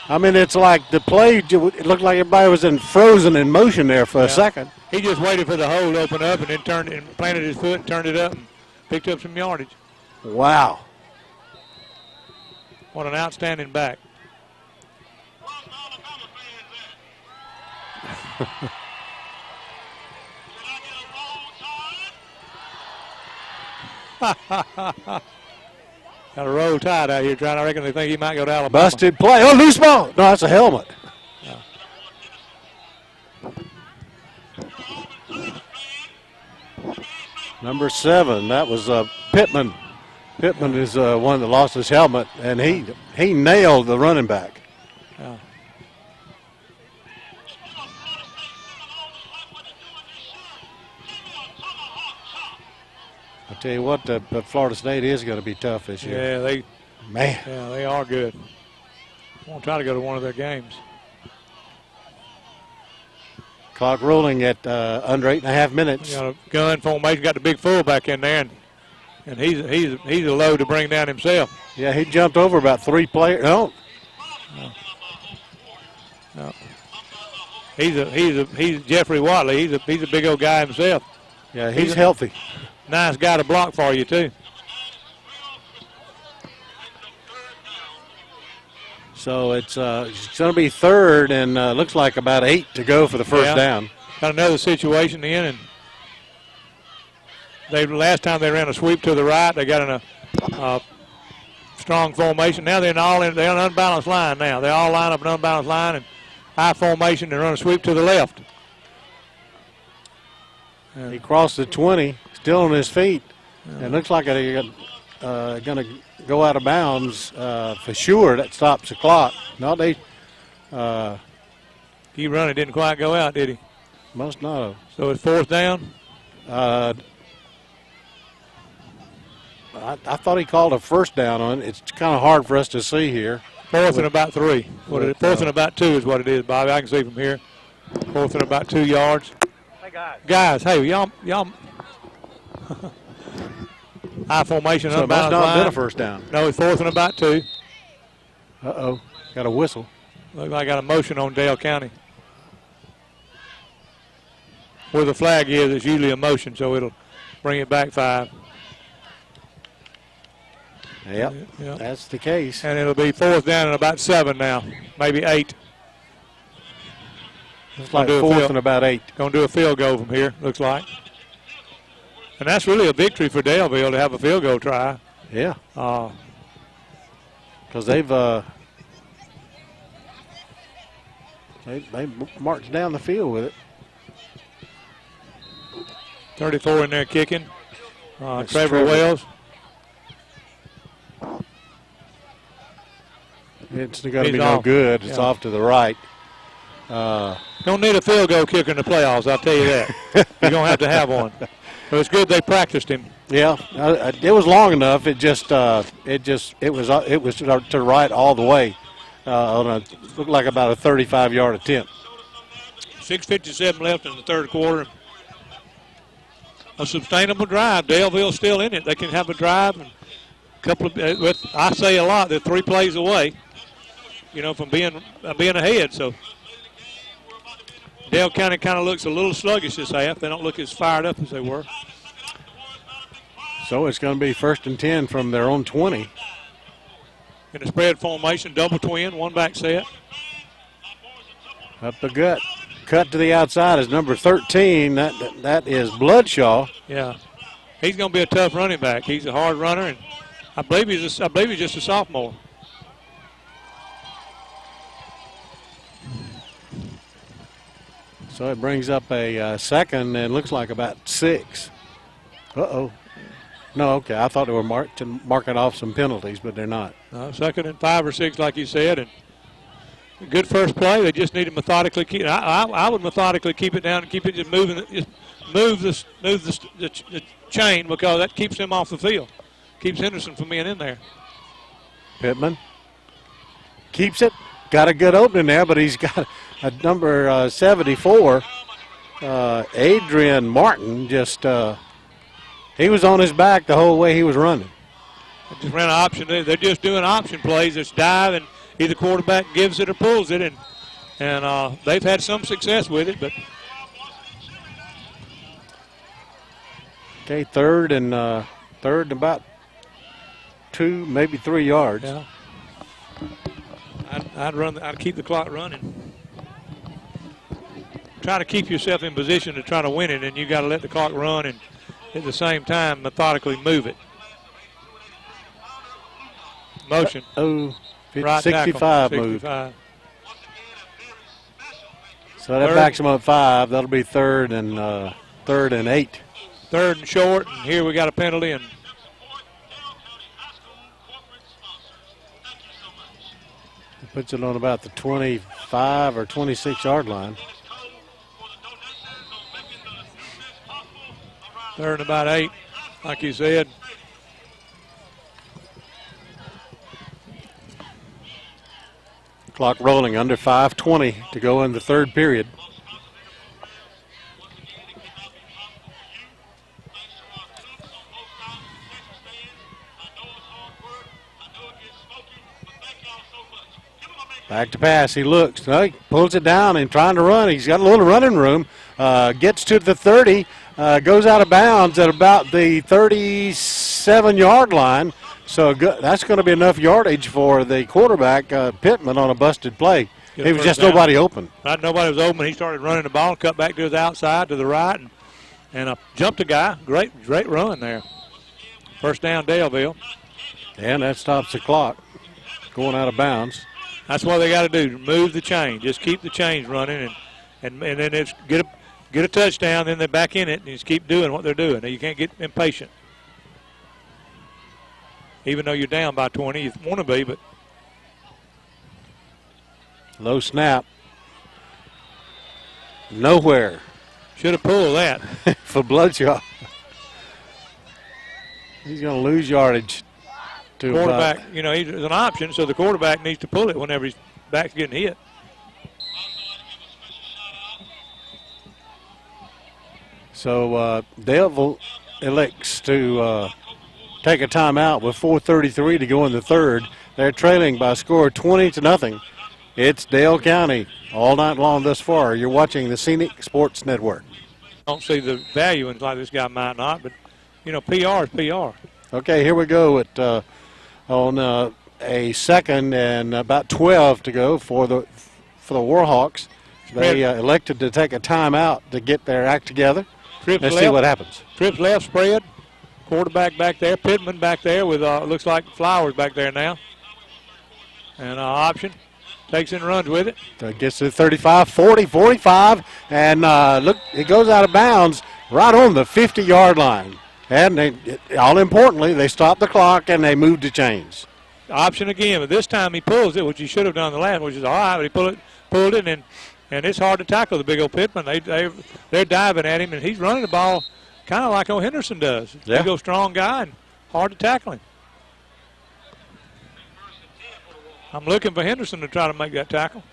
[SPEAKER 2] I mean, it's like the play, it looked like everybody was frozen in motion there for a second.
[SPEAKER 3] He just waited for the hole to open up and then turned and planted his foot and turned it up and picked up some yardage.
[SPEAKER 2] Wow.
[SPEAKER 3] What an outstanding back. Got a roll tide out here trying. I reckon they think he might go to Alabama.
[SPEAKER 2] Busted play. Oh, loose ball. No, that's a helmet. Number 7, that was Pittman. Pittman is one that lost his helmet, and he nailed the running back.
[SPEAKER 3] Yeah.
[SPEAKER 2] I tell you what, Florida State is going to be tough this year.
[SPEAKER 3] Yeah,
[SPEAKER 2] Man.
[SPEAKER 3] Yeah, they are good. I'm gonna try to go to one of their games.
[SPEAKER 2] Clock rolling at under 8.5 minutes.
[SPEAKER 3] Got a gun formation. Got the big fullback in there, and he's a load to bring down himself.
[SPEAKER 2] Yeah, he jumped over about 3 players. No.
[SPEAKER 3] He's Jeffrey Watley. He's a big old guy himself.
[SPEAKER 2] Yeah, he's healthy.
[SPEAKER 3] Nice guy to block for you too.
[SPEAKER 2] So it's going to be 3rd, and looks like about 8 to go for the first down.
[SPEAKER 3] Got another situation in, and last time they ran a sweep to the right. They got in a strong formation. Now they're on an unbalanced line. Now they all line up an unbalanced line and high formation and run a sweep to the left.
[SPEAKER 2] He crossed the 20, still on his feet. Yeah. It looks like they're going to go out of bounds for sure. That stops the clock. No, they.
[SPEAKER 3] He running didn't quite go out, did he?
[SPEAKER 2] Must not have.
[SPEAKER 3] So it's 4th down.
[SPEAKER 2] I thought he called a first down on it. It's kind of hard for us to see here.
[SPEAKER 3] 4th and about 3. 4th and about 2 is what it is, Bobby. I can see from here. 4th and about 2 yards. Hey guys, hey y'all. High formation,
[SPEAKER 2] so
[SPEAKER 3] unbalanced line. So it
[SPEAKER 2] must not have been a first down.
[SPEAKER 3] No, it's 4th and about 2.
[SPEAKER 2] Uh-oh, got a whistle.
[SPEAKER 3] Looks like I got a motion on Dale County. Where the flag is, it's usually a motion, so it'll bring it back 5.
[SPEAKER 2] Yep, that's the case.
[SPEAKER 3] And it'll be 4th down and about 7 now, maybe 8.
[SPEAKER 2] It's like 4th and about 8.
[SPEAKER 3] Going to do a field goal from here, looks like. And that's really a victory for Daleville to have a field goal try.
[SPEAKER 2] Yeah. Because they've they marched down the field with it.
[SPEAKER 3] 34 in there kicking. Trevor Wells.
[SPEAKER 2] It's going to be no good. It's off to the right.
[SPEAKER 3] Don't need a field goal kicker in the playoffs, I'll tell you that. You're going to have one. But it's good they practiced him.
[SPEAKER 2] Yeah, it was long enough. It was to the right all the way. Looked like about a 35-yard attempt.
[SPEAKER 3] 6:57 left in the 3rd quarter. A sustainable drive. Daleville's still in it. They can have a drive. And a couple of, I say a lot. They're 3 plays away, from being ahead. So Dale County kind of looks a little sluggish this half. They don't look as fired up as they were.
[SPEAKER 2] So it's going to be 1st and 10 from their own 20.
[SPEAKER 3] In a spread formation, double twin, 1 back set.
[SPEAKER 2] Up the gut. Cut to the outside is number 13. That is Bloodshaw.
[SPEAKER 3] Yeah. He's going to be a tough running back. He's a hard runner, and I believe he's just a sophomore.
[SPEAKER 2] So it brings up a 2nd and looks like about 6. Uh-oh. No, okay. I thought they were marking off some penalties, but they're not.
[SPEAKER 3] 2nd and 5 or 6, like you said, and a good first play. They just need to methodically keep. I would methodically keep it down and keep it just moving. Just move the chain because that keeps them off the field. Keeps Henderson from being in there.
[SPEAKER 2] Pittman keeps it. Got a good opening there, but he's got a number 74. Adrian Martin just he was on his back the whole way he was running.
[SPEAKER 3] They just ran an option. They're just doing option plays. It's dive, and either quarterback gives it or pulls it, and they've had some success with it. But
[SPEAKER 2] okay, 3rd and about 2, maybe 3 yards.
[SPEAKER 3] Yeah. I'd keep the clock running. Try to keep yourself in position to try to win it, and you got to let the clock run and at the same time methodically move it. motion.
[SPEAKER 2] Oh,
[SPEAKER 3] Right
[SPEAKER 2] 65
[SPEAKER 3] tackle,
[SPEAKER 2] moved.
[SPEAKER 3] 65.
[SPEAKER 2] So that backs them up 5. That'll be third and 8.
[SPEAKER 3] Third and short, and here we got a penalty. And
[SPEAKER 2] It puts it on about the 25 or 26-yard line.
[SPEAKER 3] third and about 8, like you said.
[SPEAKER 2] Clock rolling, under 5:20 to go in the third period. Back to pass. He looks. No, he pulls it down and trying to run. He's got a little running room. Gets to the 30. Goes out of bounds at about the 37-yard line. So that's going to be enough yardage for the quarterback, Pittman, on a busted play. It was just nobody open.
[SPEAKER 3] Right, nobody was open. He started running the ball and cut back to his outside to the right and jumped a guy. Great run there. First down, Daleville.
[SPEAKER 2] And that stops the clock going out of bounds.
[SPEAKER 3] That's what they got to do, move the chain. Just keep the chains running and then it's get a touchdown, then they're back in it, and just keep doing what they're doing. Now, you can't get impatient. Even though you're down by 20, you want to be, but.
[SPEAKER 2] Low snap. Nowhere.
[SPEAKER 3] Should have pulled that.
[SPEAKER 2] For Bloodshot. He's going to lose yardage. To
[SPEAKER 3] quarterback, he's an option, so the quarterback needs to pull it whenever his back's getting hit.
[SPEAKER 2] So Daleville elects to take a timeout with 4:33 to go in the third. They're trailing by a score of 20-0. It's Dale County all night long thus far. You're watching the Scenic Sports Network.
[SPEAKER 3] I don't see the value in like this guy might not, but PR is PR.
[SPEAKER 2] Okay, here we go on a second and about 12 to go for the Warhawks. They elected to take a timeout to get their act together. Let's see what happens.
[SPEAKER 3] Trips left spread. Quarterback back there. Pittman back there with looks like Flowers back there now. And option. Takes and runs with it.
[SPEAKER 2] So gets to 35, 40, 45, and look, it goes out of bounds right on the 50-yard line. And all importantly, they stopped the clock and they moved the chains.
[SPEAKER 3] Option again, but this time he pulls it, which he should have done the last, which is all right. But he pulled it, and it's hard to tackle the big old Pittman. They're diving at him, and he's running the ball kind of like O. Henderson does.
[SPEAKER 2] Yeah.
[SPEAKER 3] Big old strong guy and hard to tackle him. I'm looking for Henderson to try to make that tackle.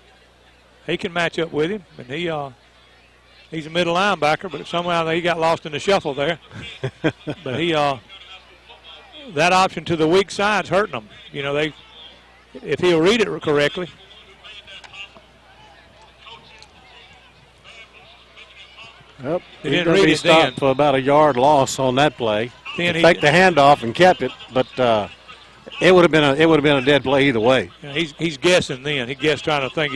[SPEAKER 3] He can match up with him, and he's a middle linebacker, but somehow he got lost in the shuffle there. But that option to the weak side's hurting them. If he'll read it correctly.
[SPEAKER 2] Yep.
[SPEAKER 3] He
[SPEAKER 2] He's
[SPEAKER 3] didn't
[SPEAKER 2] going to
[SPEAKER 3] read
[SPEAKER 2] be
[SPEAKER 3] it
[SPEAKER 2] stopped
[SPEAKER 3] then.
[SPEAKER 2] for about a yard loss on that play.
[SPEAKER 3] Then
[SPEAKER 2] He faked the handoff and kept it, but it would have been a dead play either way.
[SPEAKER 3] He's guessing then. He guessed trying to think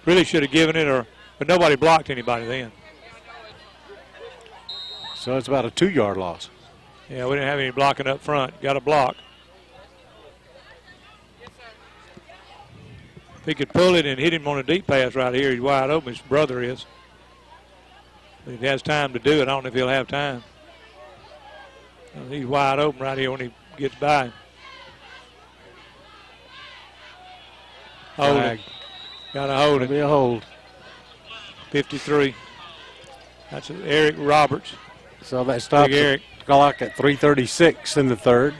[SPEAKER 3] really should have given it, but nobody blocked anybody then.
[SPEAKER 2] So it's about a 2-yard loss.
[SPEAKER 3] Yeah, we didn't have any blocking up front. Got a block. If he could pull it and hit him on a deep pass right here, he's wide open. His brother is. But if he has time to do it, I don't know if he'll have time. He's wide open right here when he gets by him. Hold it. Got to hold it.
[SPEAKER 2] Be a hold.
[SPEAKER 3] 53. That's Eric Roberts.
[SPEAKER 2] So that stops the clock at 3:36 in the third.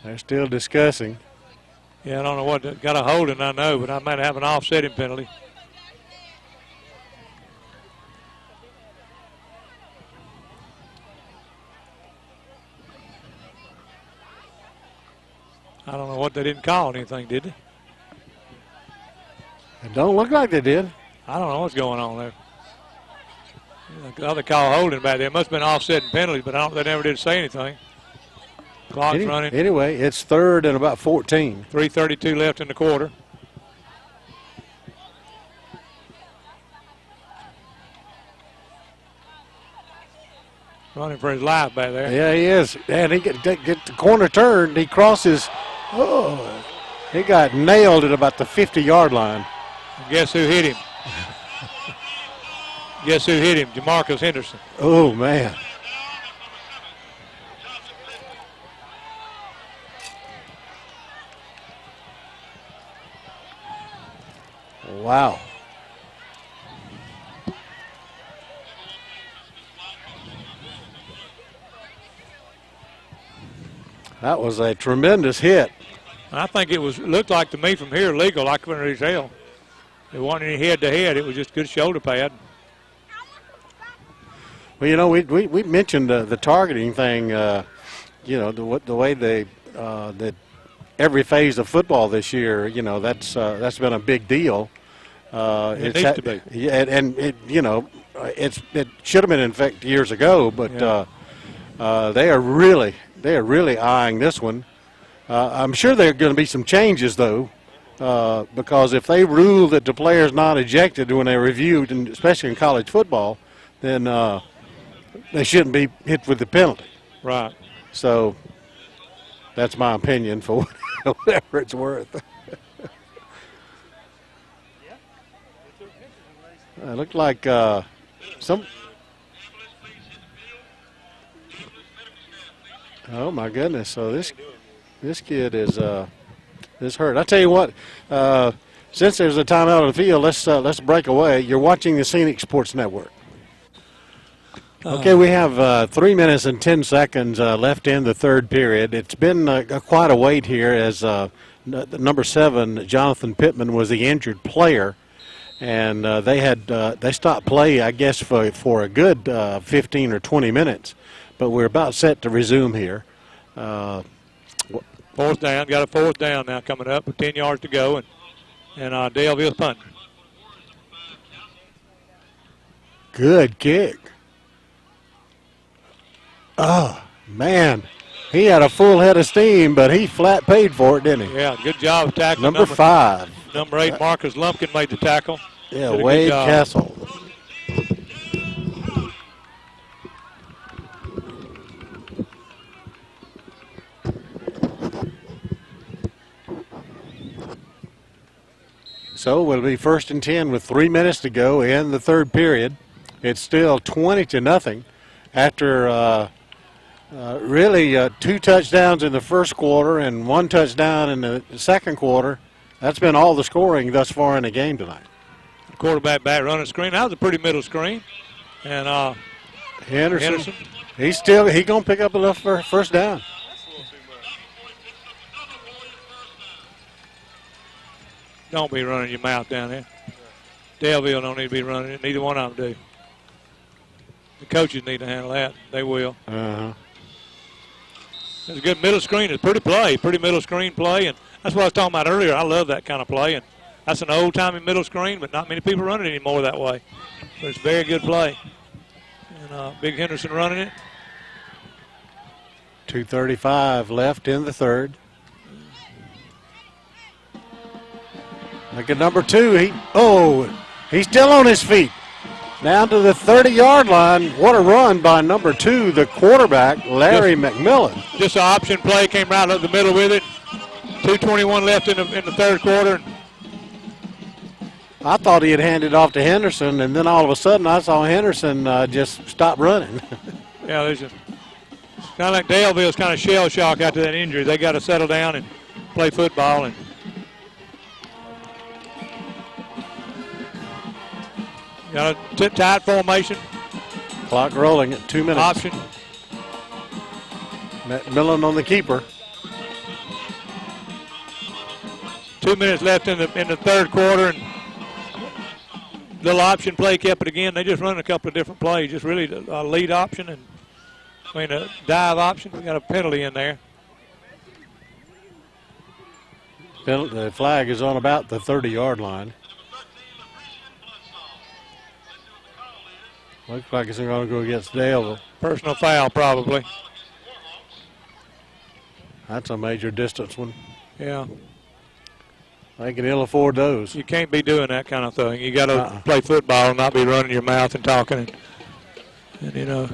[SPEAKER 2] They're still discussing.
[SPEAKER 3] Yeah, I don't know what. Got a holding, I know, but I might have an offsetting penalty. I don't know what they didn't call anything, did they?
[SPEAKER 2] It don't look like they did.
[SPEAKER 3] I don't know what's going on there. The other call holding back there. It must have been offsetting penalties, but they never did say anything. Clock's running.
[SPEAKER 2] Anyway, it's third and about 14.
[SPEAKER 3] 3:32 left in the quarter. Running for his life back there.
[SPEAKER 2] Yeah, he is. And he get the corner turned. He crosses. Oh, he got nailed at about the 50-yard line.
[SPEAKER 3] And guess who hit him? Guess who hit him? Jamarcus Henderson.
[SPEAKER 2] Oh, man. Wow. That was a tremendous hit.
[SPEAKER 3] I think it looked like to me from here legal. I couldn't really tell. It wasn't any head-to-head. It was just good shoulder pad.
[SPEAKER 2] Well, you know, we mentioned the targeting thing. You know, the way that every phase of football this year. You know, that's been a big deal.
[SPEAKER 3] It needs to be.
[SPEAKER 2] Yeah, and it it should have been in effect years ago, but they are really eyeing this one. I'm sure there are going to be some changes though, because if they rule that the player's not ejected when they're reviewed, and especially in college football, then they shouldn't be hit with the penalty.
[SPEAKER 3] Right.
[SPEAKER 2] So that's my opinion for whatever it's worth. It looked like some. Oh my goodness! So this kid is hurt. I tell you what. Since there's a timeout on the field, let's break away. You're watching the Scenic Sports Network. Okay, we have 3 minutes and 10 seconds left in the third period. It's been quite a wait here as number 7, Jonathan Pittman, was the injured player. And they stopped play, I guess, for a good 15 or 20 minutes. But we're about set to resume here.
[SPEAKER 3] Fourth down. Got a fourth down now coming up with 10 yards to go. And Daleville's punting.
[SPEAKER 2] Good kick. Oh, man. He had a full head of steam, but he flat paid for it, didn't he?
[SPEAKER 3] Yeah, good job tackling.
[SPEAKER 2] Number 5.
[SPEAKER 3] Number 8, Marcus Lumpkin made the tackle.
[SPEAKER 2] Yeah, Wade Castle. So we'll be 1st and 10 with 3 minutes to go in the third period. It's still 20-0 after really 2 touchdowns in the first quarter and 1 touchdown in the second quarter. That's been all the scoring thus far in the game tonight.
[SPEAKER 3] Quarterback back running screen. That was a pretty middle screen. And Henderson.
[SPEAKER 2] He's going to pick up enough for first down.
[SPEAKER 3] Don't be running your mouth down there. Daleville don't need to be running it. Neither one of them do. The coaches need to handle that. They will.
[SPEAKER 2] Uh-huh.
[SPEAKER 3] It's a good middle screen. It's pretty middle screen play. And that's what I was talking about earlier. I love that kind of play. And that's an old-timey middle screen, but not many people run it anymore that way. But it's very good play. And Big Henderson running it.
[SPEAKER 2] 2:35 left in the third. Look at number 2. He's still on his feet. Down to the 30-yard line. What a run by number 2, the quarterback, Larry McMillan.
[SPEAKER 3] Just an option play. Came right up the middle with it. 2:21 left in the third quarter.
[SPEAKER 2] I thought he had handed off to Henderson, and then all of a sudden I saw Henderson just stop running.
[SPEAKER 3] Yeah, there's kind of like Daleville's kind of shell shock after that injury. They got to settle down and play football. And got a tight formation.
[SPEAKER 2] Clock rolling at 2 minutes.
[SPEAKER 3] Option.
[SPEAKER 2] McMillan on the keeper.
[SPEAKER 3] 2 minutes left in the third quarter, and little option play kept it again. They just run a couple of different plays, just really a lead option and a dive option. We got a penalty in there.
[SPEAKER 2] The flag is on about the 30-yard line. Looks like it's going to go against Daleville.
[SPEAKER 3] Personal foul, probably.
[SPEAKER 2] That's a major distance one.
[SPEAKER 3] Yeah.
[SPEAKER 2] They can ill afford those.
[SPEAKER 3] You can't be doing that kind of thing. You got to play football and not be running your mouth and talking. And you know.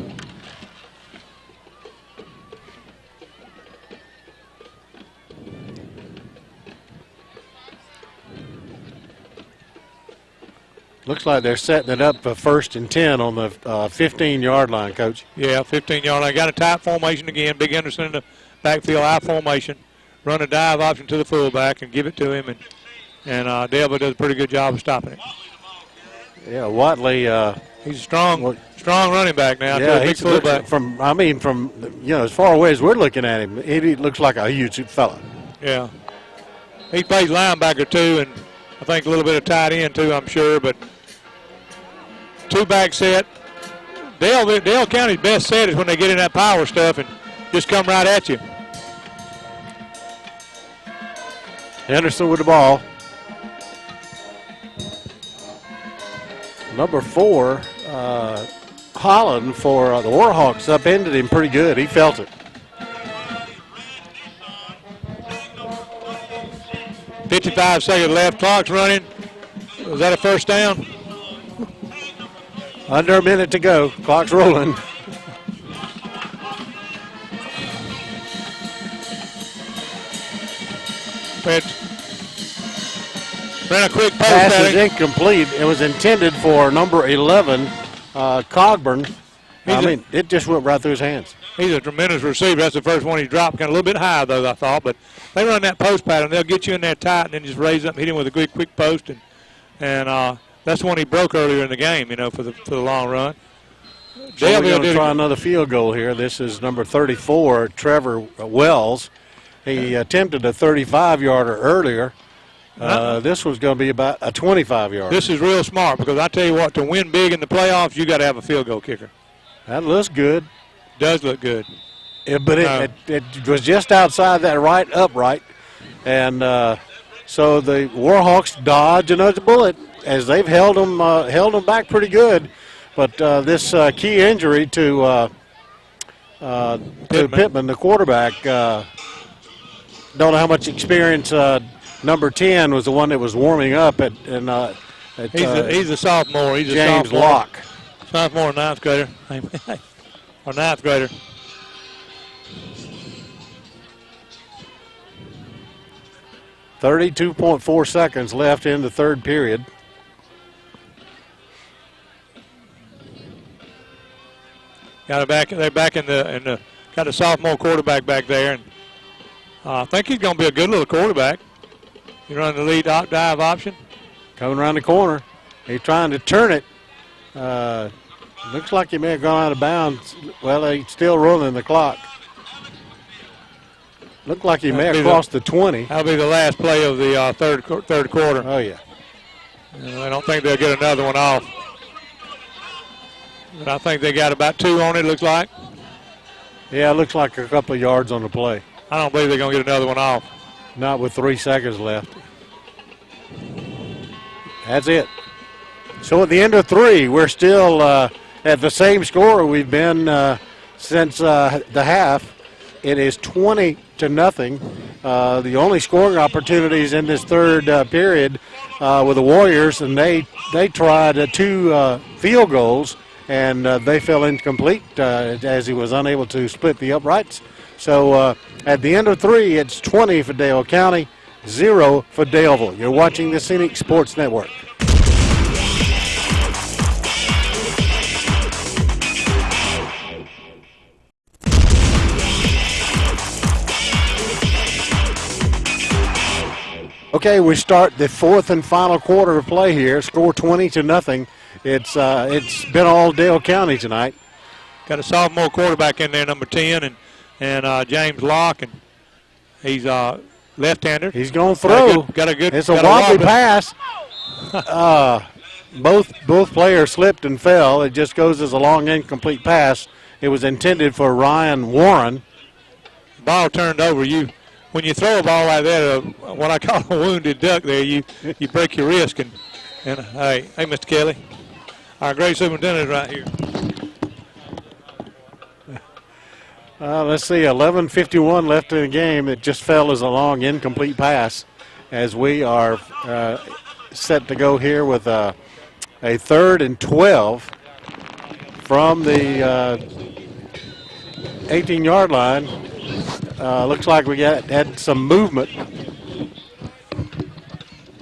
[SPEAKER 2] Looks like they're setting it up for 1st and 10 on the 15-yard line, Coach.
[SPEAKER 3] Yeah, 15-yard line. Got a tight formation again. Big Anderson in the backfield, I formation. Run a dive option to the fullback and give it to him. And Daleville does a pretty good job of stopping it.
[SPEAKER 2] Yeah, Watley.
[SPEAKER 3] He's a strong running back now.
[SPEAKER 2] Yeah,
[SPEAKER 3] he's a big fullback.
[SPEAKER 2] From as far away as we're looking at him, he looks like a huge fella.
[SPEAKER 3] Yeah. He plays linebacker, too, and I think a little bit of tight end, too, I'm sure. But two-back set. Dale County's best set is when they get in that power stuff and just come right at you.
[SPEAKER 2] Henderson with the ball. Number 4, Holland for the Warhawks upended him pretty good. He felt it.
[SPEAKER 3] 55 seconds left. Clock's running. Was that a first down?
[SPEAKER 2] Under a minute to go. Clock's rolling.
[SPEAKER 3] Ran a quick post.
[SPEAKER 2] Pass is incomplete. It was intended for number 11, Cogburn. It just went right through his hands.
[SPEAKER 3] He's a tremendous receiver. That's the first one he dropped. Kind of a little bit high, though, I thought. But they run that post pattern. They'll get you in there tight and then just raise up and hit him with a quick post. And that's the one he broke earlier in the game, for the long run.
[SPEAKER 2] So we're going to try another field goal here. This is number 34, Trevor Wells. He attempted a 35-yarder earlier. This was going to be about a 25-yarder.
[SPEAKER 3] This is real smart because I tell you what, to win big in the playoffs, you got to have a field goal kicker.
[SPEAKER 2] That looks good.
[SPEAKER 3] Does look good.
[SPEAKER 2] But it was just outside that right upright. And so the Warhawks dodge another bullet as they've held them back pretty good. But this key injury to Pittman, the quarterback, don't know how much experience number 10 was the one that was warming up at
[SPEAKER 3] he's a sophomore. He's
[SPEAKER 2] James
[SPEAKER 3] a sophomore.
[SPEAKER 2] Locke.
[SPEAKER 3] Sophomore, ninth grader. Or ninth grader.
[SPEAKER 2] .4 seconds left in the third period.
[SPEAKER 3] They're back in the got a sophomore quarterback back there, and I think he's going to be a good little quarterback. He running the lead dive option.
[SPEAKER 2] Coming around the corner. He's trying to turn it. Looks like he may have gone out of bounds. Well, he's still rolling the clock. Looked like he may have crossed the 20.
[SPEAKER 3] That'll be the last play of the third quarter.
[SPEAKER 2] Oh, yeah.
[SPEAKER 3] And I don't think they'll get another one off. But I think they got about 2 on it, looks like.
[SPEAKER 2] Yeah, it looks like a couple of yards on the play.
[SPEAKER 3] I don't believe they're going to get another one off.
[SPEAKER 2] Not with 3 seconds left. That's it. So at the end of 3, we're still at the same score we've been since the half. It is 20-0. The only scoring opportunities in this third period with the Warriors, and they tried 2 field goals, and they fell incomplete as he was unable to split the uprights. So at the end of 3, it's 20 for Dale County, 0 for Daleville. You're watching the Scenic Sports Network. Okay, we start the fourth and final quarter of play here. Score 20-0. It's been all Dale County tonight.
[SPEAKER 3] Got a sophomore quarterback in there, number 10, and James Locke, and he's left-hander.
[SPEAKER 2] He's going to throw.
[SPEAKER 3] Got a good.
[SPEAKER 2] It's a wobbly pass. Both players slipped and fell. It just goes as a long incomplete pass. It was intended for Ryan Warren.
[SPEAKER 3] Ball turned over. When you throw a ball like that, what I call a wounded duck there, you break your wrist. And hey, Mr. Kelly, our great superintendent is right here.
[SPEAKER 2] Let's see, 11:51 left in the game. It just fell as a long incomplete pass as we are set to go here with a 3rd and 12 from the 18-yard line. Looks like we had some movement.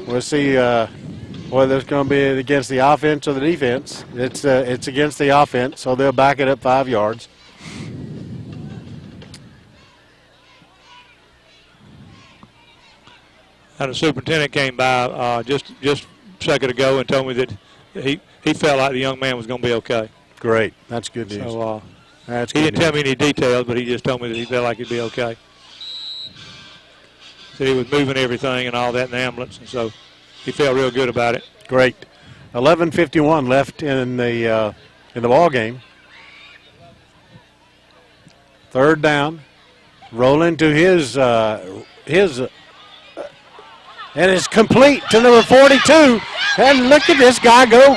[SPEAKER 2] We'll see whether it's going to be against the offense or the defense. It's against the offense, so they'll back it up 5 yards.
[SPEAKER 3] And the superintendent came by just a second ago and told me that he felt like the young man was going to be okay.
[SPEAKER 2] Great. That's good news.
[SPEAKER 3] So
[SPEAKER 2] That's
[SPEAKER 3] he
[SPEAKER 2] good
[SPEAKER 3] didn't tell me any details, but he just told me that he felt like he'd be okay. Said he was moving everything and all that in the ambulance, and so he felt real good about it.
[SPEAKER 2] Great. 11:51 left in the ball game. 3rd down. Rolling to his and it's complete to number 42. And look at this guy go.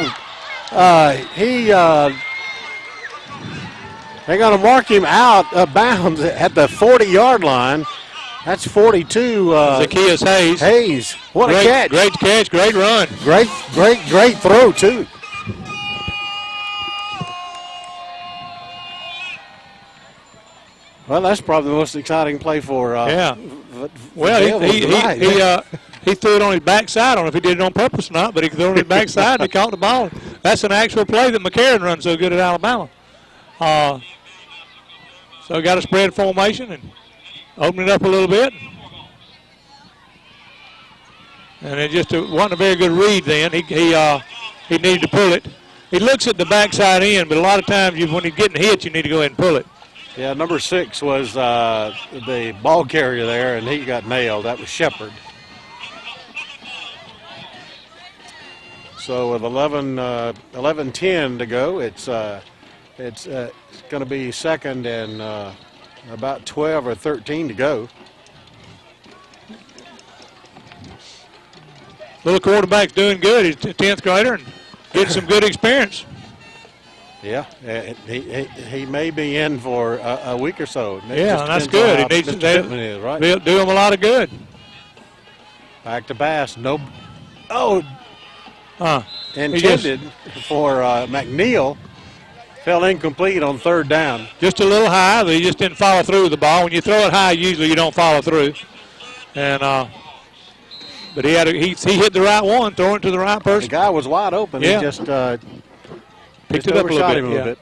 [SPEAKER 2] They're going to mark him out of bounds at the 40-yard line. That's 42.
[SPEAKER 3] Zacchaeus Hayes.
[SPEAKER 2] Hayes. What a catch.
[SPEAKER 3] Great catch, great run.
[SPEAKER 2] Great throw, too. Well, that's probably the most exciting play for
[SPEAKER 3] yeah.
[SPEAKER 2] Well,
[SPEAKER 3] he threw it on his backside. I don't know if he did it on purpose or not, but he threw it on his backside and he caught the ball. That's an actual play that McCarron runs so good at Alabama. So got a spread formation and open it up a little bit. And it just wasn't a very good read then. He needed to pull it. He looks at the backside end, but a lot of times when you're getting hit, you need to go ahead and pull it.
[SPEAKER 2] Yeah, number 6 was the ball carrier there, and he got nailed. That was Shepard. So with 11:10 to go, it's going to be 2nd and about 12 or 13 to go.
[SPEAKER 3] Little quarterback's doing good. He's a 10th grader and getting some good experience.
[SPEAKER 2] Yeah, he may be in for a week or so.
[SPEAKER 3] Yeah, and that's good. He needs to
[SPEAKER 2] right?
[SPEAKER 3] do him a lot of good.
[SPEAKER 2] Back to pass. Nope. Oh, intended for McNeil. Fell incomplete on 3rd down.
[SPEAKER 3] Just a little high, but he just didn't follow through with the ball. When you throw it high, usually you don't follow through. And but he hit the right one, throwing it to the right person.
[SPEAKER 2] The guy was wide open.
[SPEAKER 3] Yeah.
[SPEAKER 2] He just
[SPEAKER 3] picked it up a little bit.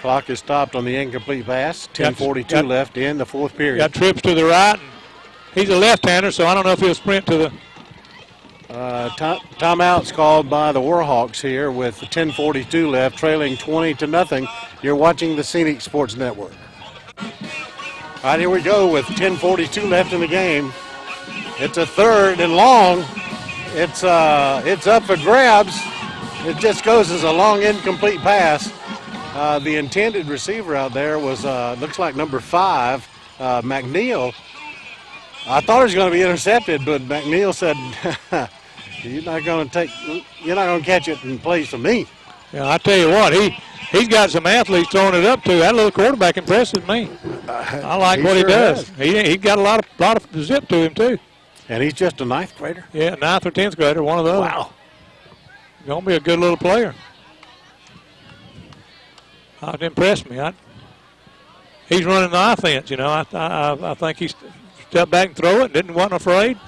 [SPEAKER 2] Clock is stopped on the incomplete pass. 10:42 left in the 4th period.
[SPEAKER 3] Got trips to the right. And he's a left-hander, so I don't know if he'll sprint to the.
[SPEAKER 2] Timeout's called by the Warhawks here with 10:42 left, trailing 20-0. You're watching the Scenic Sports Network. All right, here we go with 10:42 left in the game. It's a 3rd and long. It's up for grabs. It just goes as a long incomplete pass. The intended receiver out there was looks like number 5, McNeil. I thought it was going to be intercepted, but McNeil said, "You're not going to catch it in place of me."
[SPEAKER 3] Yeah, I tell you what, he's got some athletes throwing it up too. That little quarterback impresses me. I like what he does. He got a lot of zip to him too.
[SPEAKER 2] And he's just a 9th grader.
[SPEAKER 3] Yeah, 9th or 10th grader, one of those.
[SPEAKER 2] Wow,
[SPEAKER 3] gonna be a good little player. It impressed me. He's running the offense, I think he stepped back and throw it and wasn't afraid.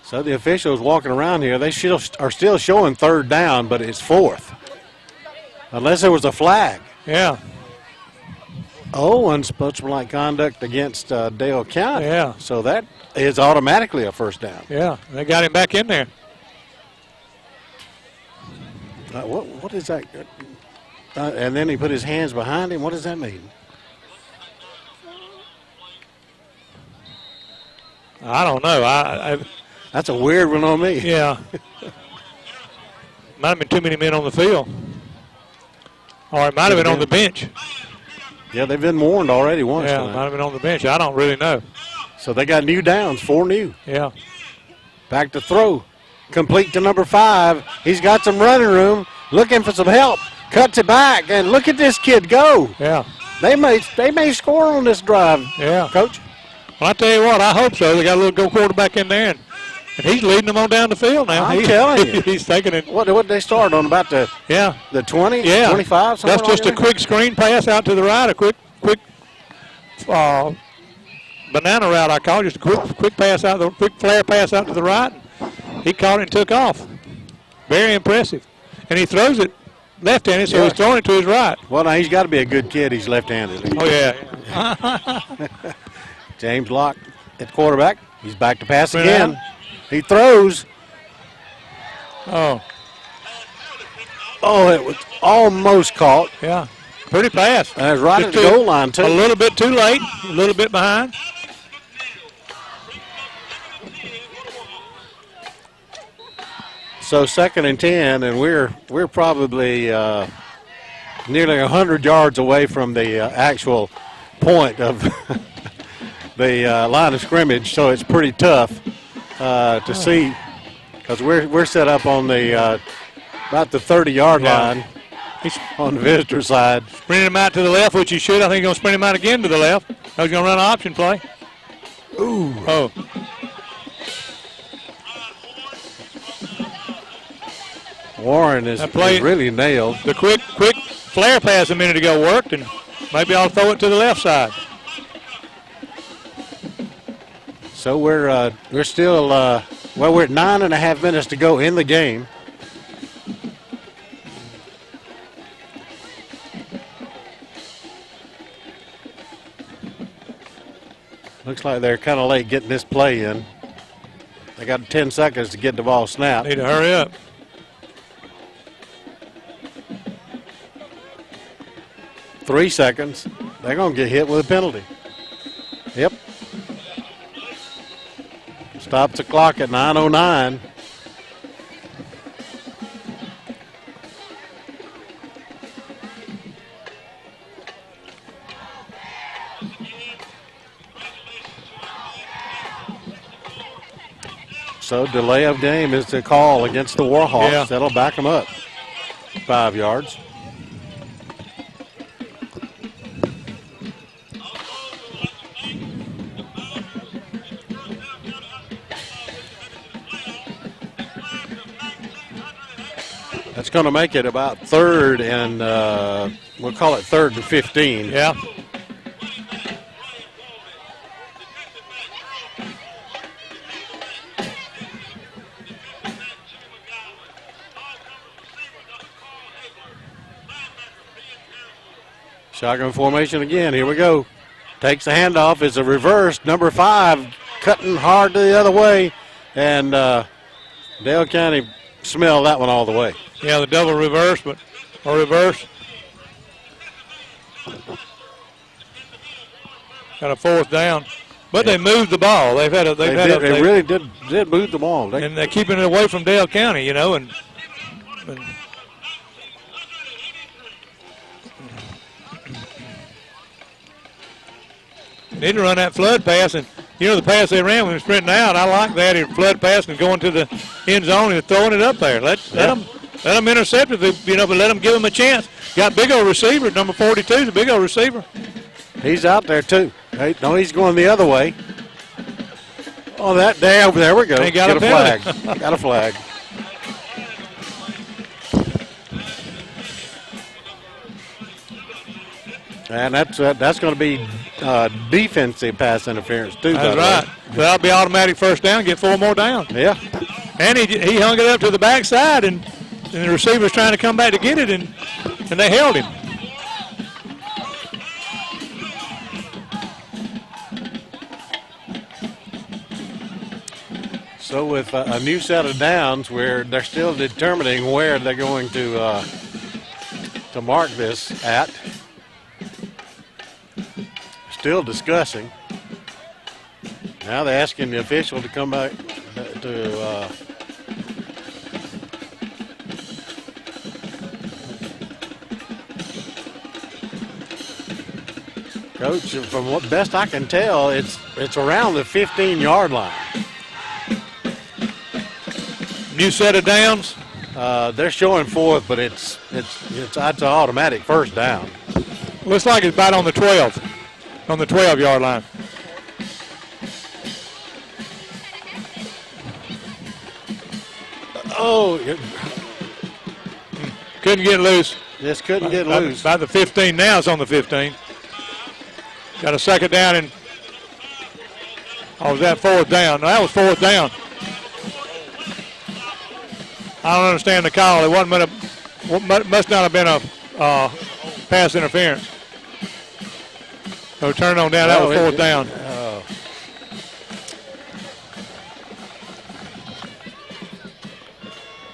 [SPEAKER 2] So the officials walking around here, they are still showing 3rd down, but it's 4th. Unless there was a flag.
[SPEAKER 3] Yeah.
[SPEAKER 2] Oh, unsportsmanlike conduct against Dale County.
[SPEAKER 3] Yeah.
[SPEAKER 2] So that is automatically a 1st down.
[SPEAKER 3] Yeah, they got him back in there.
[SPEAKER 2] What is that? And then he put his hands behind him. What does that mean?
[SPEAKER 3] I don't know.
[SPEAKER 2] That's a weird one on me.
[SPEAKER 3] Yeah. Might have been too many men on the field. Or it might have been on the bench.
[SPEAKER 2] Yeah, they've been warned already once.
[SPEAKER 3] Yeah, might have been on the bench. I don't really know.
[SPEAKER 2] So they got new downs, 4 new.
[SPEAKER 3] Yeah.
[SPEAKER 2] Back to throw. Complete to number 5. He's got some running room, looking for some help. Cuts it back, and look at this kid go.
[SPEAKER 3] Yeah.
[SPEAKER 2] They may score on this drive,
[SPEAKER 3] Yeah.
[SPEAKER 2] Coach.
[SPEAKER 3] Well, I tell you what, I hope so. They got a little go quarterback in there, and he's leading them on down the field now.
[SPEAKER 2] I'm telling you.
[SPEAKER 3] He's taking it.
[SPEAKER 2] What did they start on, about the 20,
[SPEAKER 3] yeah.
[SPEAKER 2] 25?
[SPEAKER 3] That's just a quick screen pass out to the right, a quick banana route, I call it, just a quick pass out, quick flare pass out to the right. He caught it and took off. Very impressive. And he throws it left-handed, so he's throwing it to his right.
[SPEAKER 2] Well, now he's got to be a good kid. He's left-handed.
[SPEAKER 3] Oh, yeah.
[SPEAKER 2] James Locke at quarterback. He's back to pass
[SPEAKER 3] Sprint
[SPEAKER 2] again.
[SPEAKER 3] out.
[SPEAKER 2] He throws.
[SPEAKER 3] Oh,
[SPEAKER 2] it was almost caught.
[SPEAKER 3] yeah. Pretty fast.
[SPEAKER 2] And it was right
[SPEAKER 3] Just
[SPEAKER 2] at the goal line, too.
[SPEAKER 3] A little bit too late, a little bit behind.
[SPEAKER 2] So 2nd and 10, and we're probably nearly 100 yards away from the actual point of the line of scrimmage. So it's pretty tough to see, because we're set up on the about the 30-yard line. He's on the visitor side.
[SPEAKER 3] Sprinting him out to the left, which he should. I think he's going to sprint him out again to the left. He's going to run an option play.
[SPEAKER 2] Ooh.
[SPEAKER 3] Oh.
[SPEAKER 2] Warren is really nailed.
[SPEAKER 3] The quick flare pass a minute ago worked, and maybe I'll throw it to the left side.
[SPEAKER 2] So we're still we're at 9.5 minutes to go in the game. Looks like they're kind of late getting this play in. They got 10 seconds to get the ball snapped.
[SPEAKER 3] Need to hurry up.
[SPEAKER 2] Three seconds. They're going to get hit with a penalty. Yep. Stops the clock at 9:09. So delay of game is the call against the Warhawks.
[SPEAKER 3] Yeah.
[SPEAKER 2] That'll back them up 5 yards. That's going to make it about 3rd and we'll call it 3rd and 15.
[SPEAKER 3] Yeah.
[SPEAKER 2] Shotgun formation again. Here we go. Takes the handoff. It's a reverse. Number 5 cutting hard to the other way. And Dale County smelled that one all the way.
[SPEAKER 3] Yeah, the double reverse, or reverse. Got a 4th down. But they moved the ball. They
[SPEAKER 2] really did move the ball.
[SPEAKER 3] And they're keeping it away from Dale County, and need to run that flood pass, and the pass they ran when they were sprinting out. I like that. Flood pass and going to the end zone and throwing it up there. Let them intercept it, but let them give them a chance. Got big old receiver, number 42 is a big old receiver.
[SPEAKER 2] He's out there too. No, he's going the other way. Oh, there we go.
[SPEAKER 3] They got
[SPEAKER 2] Get
[SPEAKER 3] a
[SPEAKER 2] flag. Got a flag. And that's going to be defensive pass interference too.
[SPEAKER 3] That's right. That'll be automatic first down. Get 4 more down.
[SPEAKER 2] Yeah.
[SPEAKER 3] And he hung it up to the backside, and the receiver's trying to come back to get it, and they held him.
[SPEAKER 2] So with a new set of downs, where they're still determining where they're going to mark this at. Still discussing. Now they're asking the official to come back to Coach, from what best I can tell, it's around the 15-yard line.
[SPEAKER 3] New set of downs.
[SPEAKER 2] They're showing fourth, but it's an automatic first down.
[SPEAKER 3] Looks like it's about on the 12, on the 12-yard line.
[SPEAKER 2] Oh,
[SPEAKER 3] couldn't get loose.
[SPEAKER 2] Just couldn't get loose.
[SPEAKER 3] By the 15 now, it's on the 15. Got a second down and was that fourth down? No, that was fourth down. I don't understand the call. It must not have been a pass interference. So turn on down. That was fourth down.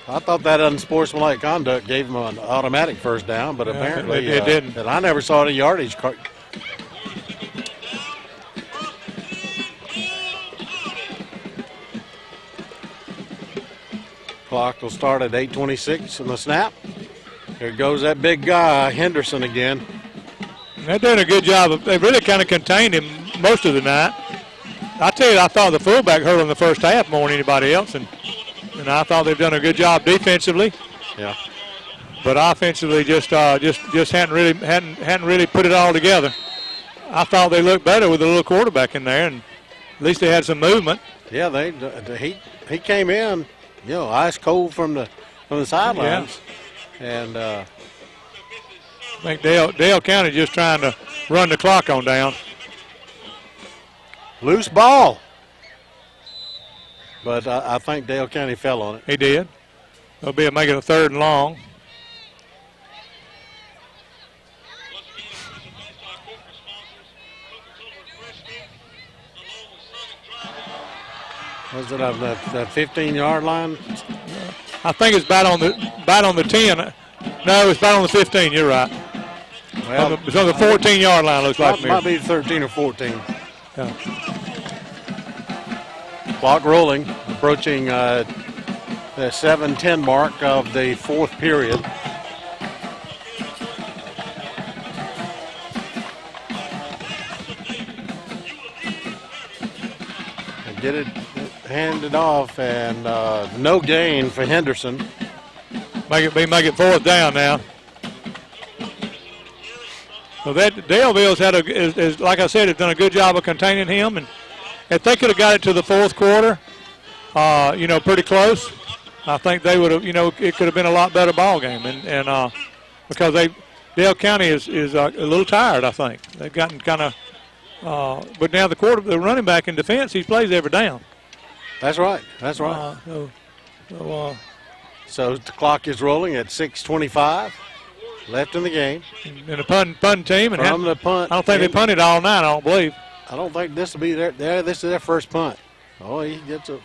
[SPEAKER 2] I thought that unsportsmanlike conduct gave him an automatic first down, but apparently
[SPEAKER 3] it didn't.
[SPEAKER 2] And I never saw the yardage. Clock will start at 8:26 on the snap. Here goes that big guy, Henderson, again.
[SPEAKER 3] They're doing a good job. They really kind of contained him most of the night. I tell you, I thought the fullback hurt him in the first half more than anybody else, and I thought they've done a good job defensively.
[SPEAKER 2] Yeah.
[SPEAKER 3] But offensively, just hadn't really put it all together. I thought they looked better with a little quarterback in there, and at least they had some movement.
[SPEAKER 2] Yeah, he came in, ice cold from the sidelines, and
[SPEAKER 3] I think Dale County just trying to run the clock on down.
[SPEAKER 2] Loose ball. But I think Dale County fell on it.
[SPEAKER 3] He did. They'll be making a third and long.
[SPEAKER 2] Was it on that 15-yard line?
[SPEAKER 3] I think it's about on the 10. No, it's about on the 15. You're right.
[SPEAKER 2] Well,
[SPEAKER 3] it's on the 14-yard line. Looks like
[SPEAKER 2] might be 13 or 14.
[SPEAKER 3] Yeah.
[SPEAKER 2] Clock rolling, approaching the 7:10 mark of the fourth period. Get it handed off, and no gain for Henderson.
[SPEAKER 3] Make it fourth down now. So that Daleville's is like I said, has done a good job of containing him, and if they could have got it to the fourth quarter, pretty close, I think they would have, it could have been a lot better ball game, and because Dale County is a little tired, I think they've gotten kind of. But now the running back in defense, he plays every down.
[SPEAKER 2] That's right. That's right. So the clock is rolling at 6:25 left in the game.
[SPEAKER 3] And the punt team, and
[SPEAKER 2] from the punt.
[SPEAKER 3] I don't think they punted all night. I don't believe.
[SPEAKER 2] I don't think this will be their. This is their first punt. Oh, he gets a.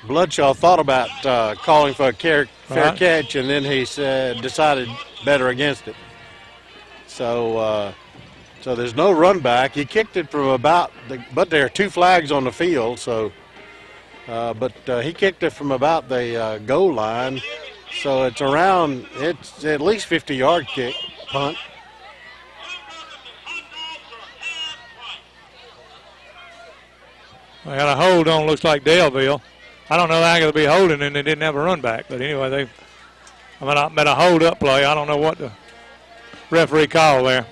[SPEAKER 2] Bloodshaw thought about calling for a fair catch, and then he decided better against it. So there's no run back. He kicked it from about, but there are two flags on the field. So, but he kicked it from about the goal line. So it's at least 50-yard kick punt.
[SPEAKER 3] They got a hold on. Looks like Daleville. I don't know how they'll be holding, and they didn't have a run back. But anyway, I made a hold-up play. I don't know what the referee called there.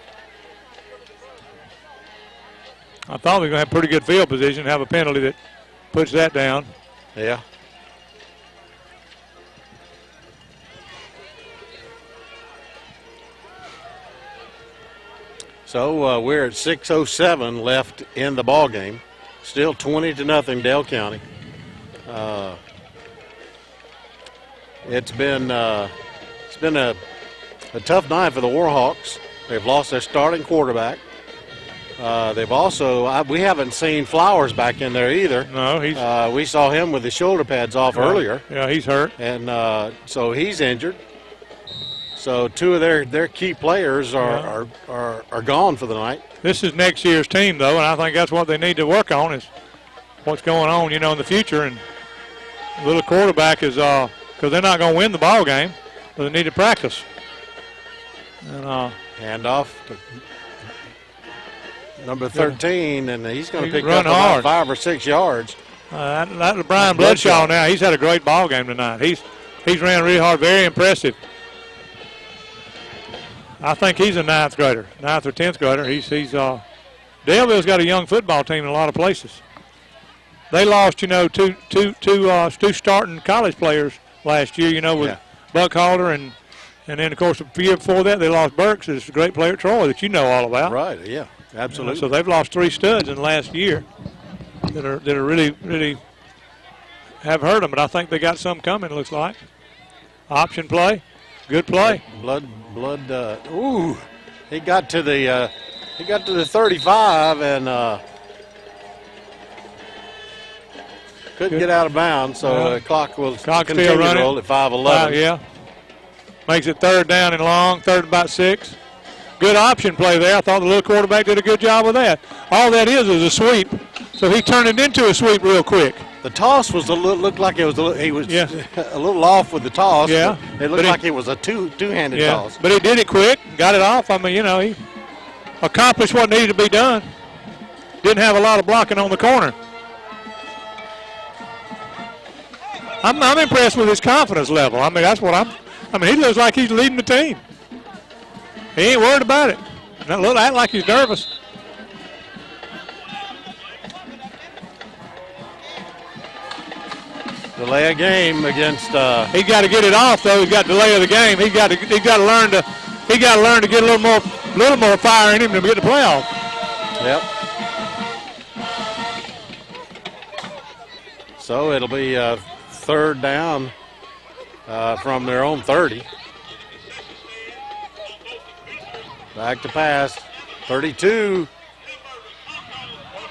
[SPEAKER 3] I thought we were going to have pretty good field position and have a penalty that puts that down.
[SPEAKER 2] Yeah. So we're at 6:07 left in the ball game. Still 20-0 Dale County. It's been a tough night for the Warhawks. They've lost their starting quarterback. They've also we haven't seen Flowers back in there either.
[SPEAKER 3] No, he's.
[SPEAKER 2] We saw him with the shoulder pads off earlier.
[SPEAKER 3] Yeah, he's hurt,
[SPEAKER 2] and so he's injured. So two of their key players are gone for the night.
[SPEAKER 3] This is next year's team, though, and I think that's what they need to work on is what's going on, in the future. And a little quarterback is because they're not going to win the ball game, but they need to practice. And
[SPEAKER 2] Handoff to number 13, and he's going to pick
[SPEAKER 3] run
[SPEAKER 2] up about
[SPEAKER 3] hard.
[SPEAKER 2] 5 or 6 yards.
[SPEAKER 3] That's Brian Bloodshaw now. He's had a great ball game tonight. He's ran really hard, very impressive. I think he's a 9th grader, 9th or 10th grader. Daleville's got a young football team in a lot of places. They lost, two starting college players last year, with Buckhalter and then, of course, the year before that, they lost Burks, who's a great player at Troy that you know all about.
[SPEAKER 2] Right, yeah, absolutely.
[SPEAKER 3] So they've lost 3 studs in the last year that are really, really have hurt them, but I think they got some coming, it looks like. Option play, good play.
[SPEAKER 2] He got to the 35 and couldn't get out of bounds, so the clock will continue to roll at 5:11.
[SPEAKER 3] Yeah. Makes it 3rd down and long, 3rd and about 6. Good option play there. I thought the little quarterback did a good job with that. All that is a sweep, so he turned it into a sweep real quick.
[SPEAKER 2] The toss was looked like it was he was a little off with the toss.
[SPEAKER 3] Yeah,
[SPEAKER 2] it looked like it was a two-handed toss.
[SPEAKER 3] But he did it quick, got it off. I mean, he accomplished what needed to be done. Didn't have a lot of blocking on the corner. I'm impressed with his confidence level. I mean, he looks like he's leading the team. He ain't worried about it. Doesn't act like he's nervous.
[SPEAKER 2] Delay a game against.
[SPEAKER 3] He's got to get it off though. He's got delay of the game. He got to learn to get a little more fire in him to get the playoff.
[SPEAKER 2] Yep. So it'll be 3rd down from their own 30. Back to pass. 32.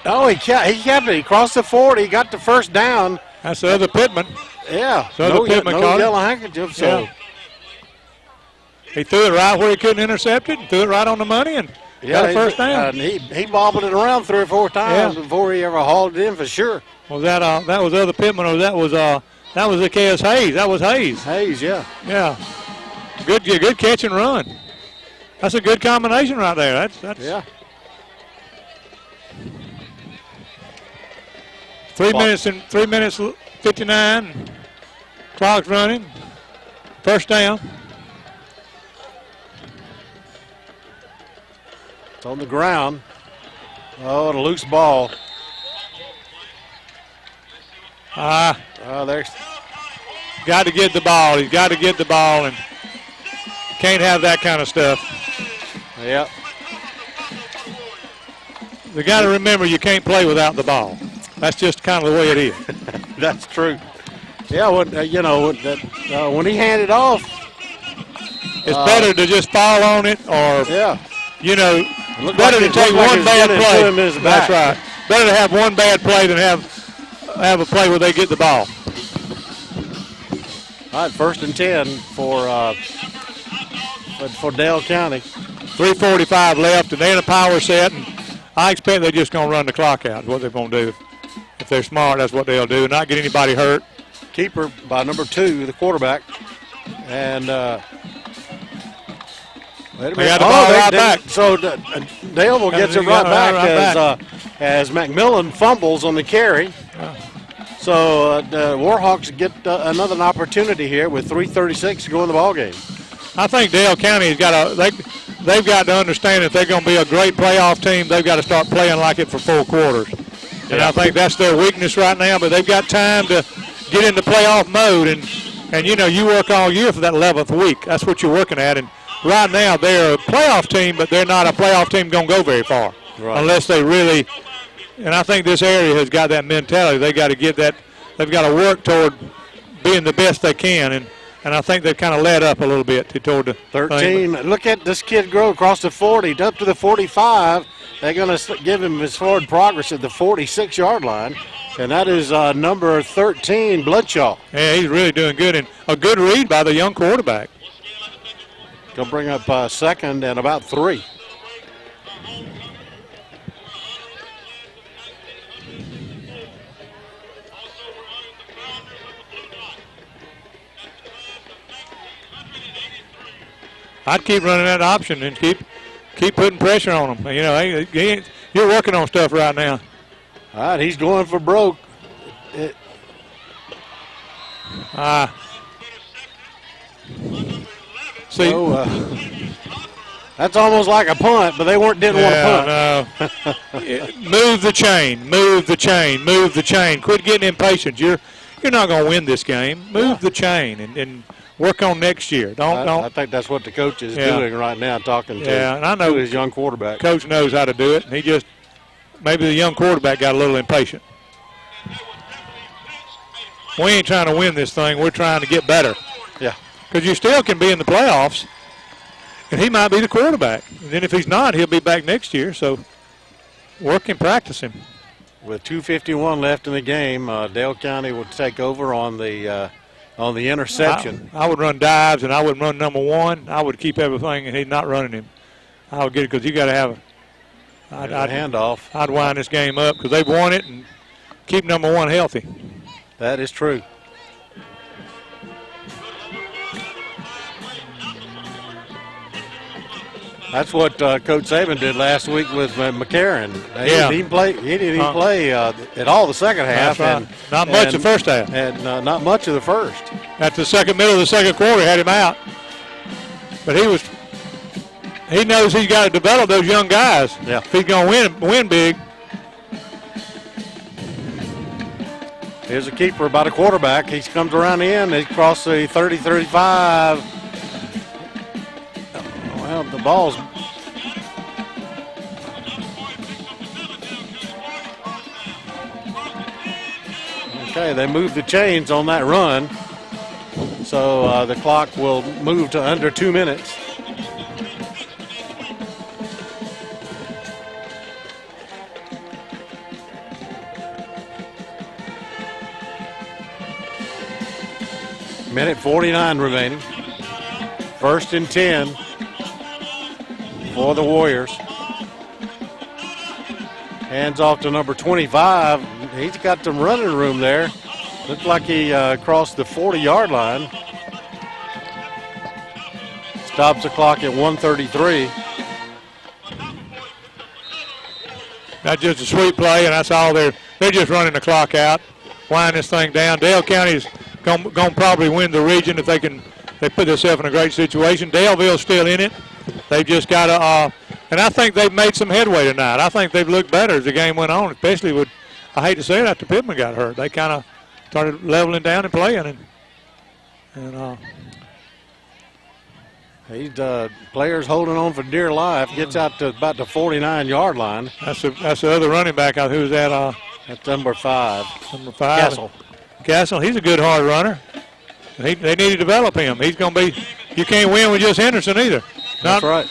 [SPEAKER 2] Oh, he kept it. He crossed the 40. Got the 1st down.
[SPEAKER 3] That's the other Pittman.
[SPEAKER 2] Yeah.
[SPEAKER 3] So Pittman
[SPEAKER 2] no yellow handkerchief. So
[SPEAKER 3] he threw it right where he couldn't intercept it. And threw it right on the money and got a 1st down.
[SPEAKER 2] He bobbled it around 3 or 4 times before he ever hauled it in for sure.
[SPEAKER 3] Was that was other Pittman or that was Zacchaeus Hayes? That was Hayes.
[SPEAKER 2] Hayes, yeah.
[SPEAKER 3] Yeah. Good catch and run. That's a good combination right there. That's
[SPEAKER 2] yeah.
[SPEAKER 3] 3 minutes 59. Clock's running. 1st down.
[SPEAKER 2] It's on the ground. Oh, and a loose ball. There's
[SPEAKER 3] got to get the ball. He's got to get the ball, and can't have that kind of stuff.
[SPEAKER 2] Yep.
[SPEAKER 3] You got to remember you can't play without the ball. That's just kind of the way it is.
[SPEAKER 2] That's true. Yeah, when he handed off,
[SPEAKER 3] it's better to just fall on it, or better to take one bad play. That's right. Better to have one bad play than have a play where they get the ball.
[SPEAKER 2] All right, 1st and 10 for Dale County.
[SPEAKER 3] 3:45 left, and they're in a power set, and I expect they're just going to run the clock out is what they're going to do. If they're smart, that's what they'll do, not get anybody hurt.
[SPEAKER 2] Keeper by number 2, the quarterback. And
[SPEAKER 3] they got the ball right back.
[SPEAKER 2] So Daleville gets it right back as McMillan fumbles on the carry. So the Warhawks get another opportunity here with 3:36 to go in the ball game.
[SPEAKER 3] I think Dale County has got they've got to understand that they're going to be a great playoff team. They've got to start playing like it for 4 quarters. And I think that's their weakness right now, but they've got time to get into playoff mode. And you work all year for that 11th week. That's what you're working at. And right now they're a playoff team, but they're not a playoff team going to go very far unless they really – and I think this area has got that mentality. They got to get that – they've got to work toward being the best they can. And I think they've kind of led up a little bit toward the
[SPEAKER 2] 13. Look at this kid grow across the 40, up to the 45. They're going to give him his forward progress at the 46-yard line, and that is number 13, Bloodshaw.
[SPEAKER 3] Yeah, he's really doing good, and a good read by the young quarterback.
[SPEAKER 2] Going to bring up 2nd and about 3.
[SPEAKER 3] I'd keep running that option and keep putting pressure on him. You know, you're working on stuff right now.
[SPEAKER 2] All right, he's going for broke.
[SPEAKER 3] See,
[SPEAKER 2] that's almost like a punt, but they didn't want to
[SPEAKER 3] punt. No. Move the chain, move the chain, move the chain. Quit getting impatient. You're not going to win this game. Move the chain and work on next year. Don't.
[SPEAKER 2] I think that's what the coach is doing right now, talking to,
[SPEAKER 3] and I know
[SPEAKER 2] his young quarterback.
[SPEAKER 3] Coach knows how to do it. And maybe the young quarterback got a little impatient. We ain't trying to win this thing. We're trying to get better.
[SPEAKER 2] Yeah.
[SPEAKER 3] Because you still can be in the playoffs, and he might be the quarterback. And then if he's not, he'll be back next year. So work and practice him.
[SPEAKER 2] With 2:51 left in the game, Dale County would take over on the interception.
[SPEAKER 3] I would run dives, and I would run number one. I would keep everything, and he's not running him. I would get it because you got to have
[SPEAKER 2] a handoff.
[SPEAKER 3] I'd wind this game up because they've won it and keep number one healthy.
[SPEAKER 2] That is true. That's what Coach Saban did last week with McCarron. He didn't even play at all the second half.
[SPEAKER 3] Right. And not much the first half.
[SPEAKER 2] And not middle of the second
[SPEAKER 3] quarter, had him out. But he knows he's got to develop those young guys.
[SPEAKER 2] Yeah.
[SPEAKER 3] If he's going to win big.
[SPEAKER 2] Here's a keeper about a quarterback. He comes around the end. He crosses the 30-35. Well, the ball's okay. They moved the chains on that run, so the clock will move to under 2 minutes. Minute 49 remaining. 1st and 10. For the Warriors. Hands off to number 25. He's got some running room there. Looked like he crossed the 40-yard line. Stops the clock at 1:33.
[SPEAKER 3] That's just a sweet play, and that's all they're just running the clock out, wind this thing down. Dale County's going to probably win the region if they put themselves in a great situation. Daleville's still in it. They've just got to, and I think they've made some headway tonight. I think they've looked better as the game went on, especially with, I hate to say it, after Pittman got hurt. They kind of started leveling down and playing. And
[SPEAKER 2] he's players holding on for dear life. Gets out to about the 49-yard line.
[SPEAKER 3] That's the other running back. Who's that?
[SPEAKER 2] That's number 5.
[SPEAKER 3] Number 5. Castle. He's a good hard runner. They need to develop him. He's going to be. You can't win with just Henderson either.
[SPEAKER 2] That's right.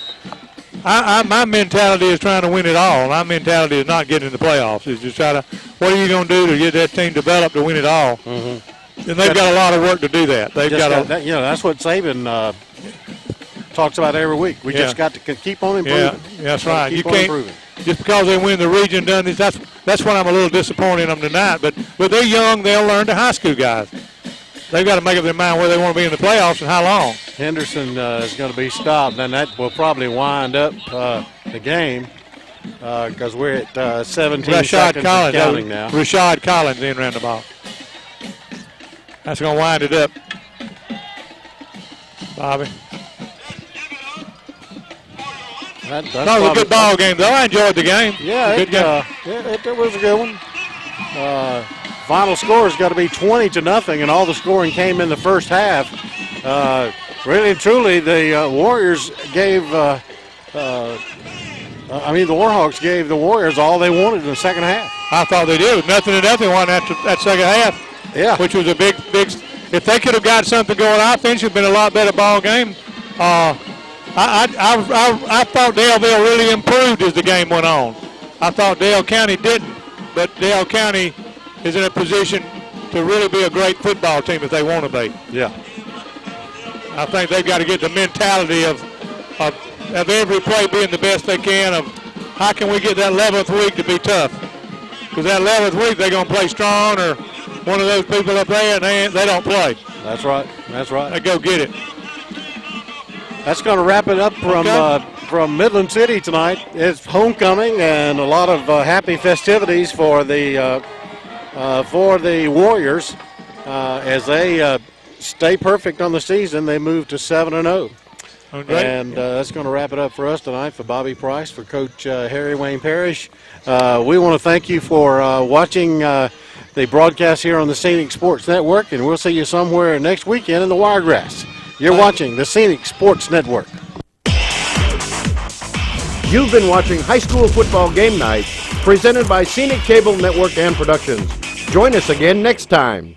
[SPEAKER 3] My mentality is trying to win it all. My mentality is not getting in the playoffs. It's just try to. What are you going to do to get that team developed to win it all?
[SPEAKER 2] Mm-hmm.
[SPEAKER 3] And they've got a lot of work to do that. They've got
[SPEAKER 2] that's what Saban talks about every week. We just got to keep on improving.
[SPEAKER 3] Yeah, that's right. You can't just because they win the region done this. That's when I'm a little disappointed in them tonight. But they're young. They'll learn. The high school guys. They've got to make up their mind where they want to be in the playoffs and how long.
[SPEAKER 2] Henderson is going to be stopped, and that will probably wind up the game because we're at 17 seconds counting now.
[SPEAKER 3] Rashad Collins in around the ball. That's going to wind it up, Bobby.
[SPEAKER 2] That
[SPEAKER 3] was a good ball game, though. I enjoyed the game.
[SPEAKER 2] Yeah, it was a good one. Final score has got to be 20-0, and all the scoring came in the first half. Really and truly, the Warriors gave, the Warhawks gave the Warriors all they wanted in the second half.
[SPEAKER 3] I thought they did. Nothing won that second half.
[SPEAKER 2] Yeah.
[SPEAKER 3] Which was a big. If they could have got something going offense, it would have been a lot better ball game. I thought Daleville really improved as the game went on. I thought Dale County didn't, but Dale County is in a position to really be a great football team if they want to be.
[SPEAKER 2] Yeah.
[SPEAKER 3] I think they've got to get the mentality of every play being the best they can, of how can we get that 11th week to be tough. Because that 11th week they're going to play strong, or one of those people up there and they don't play.
[SPEAKER 2] That's right.
[SPEAKER 3] They go get it.
[SPEAKER 2] That's going to wrap it up from Midland City tonight. It's homecoming and a lot of happy festivities for the Warriors as they stay perfect on the season. They move to 7-0. And that's going to wrap it up for us tonight. For Bobby Price, for Coach Harry Wayne Parrish, we want to thank you for watching the broadcast here on the Scenic Sports Network, and we'll see you somewhere next weekend in the Wiregrass. You're watching the Scenic Sports Network.
[SPEAKER 1] You've been watching High School Football Game Night, presented by Scenic Cable Network and Productions. Join us again next time.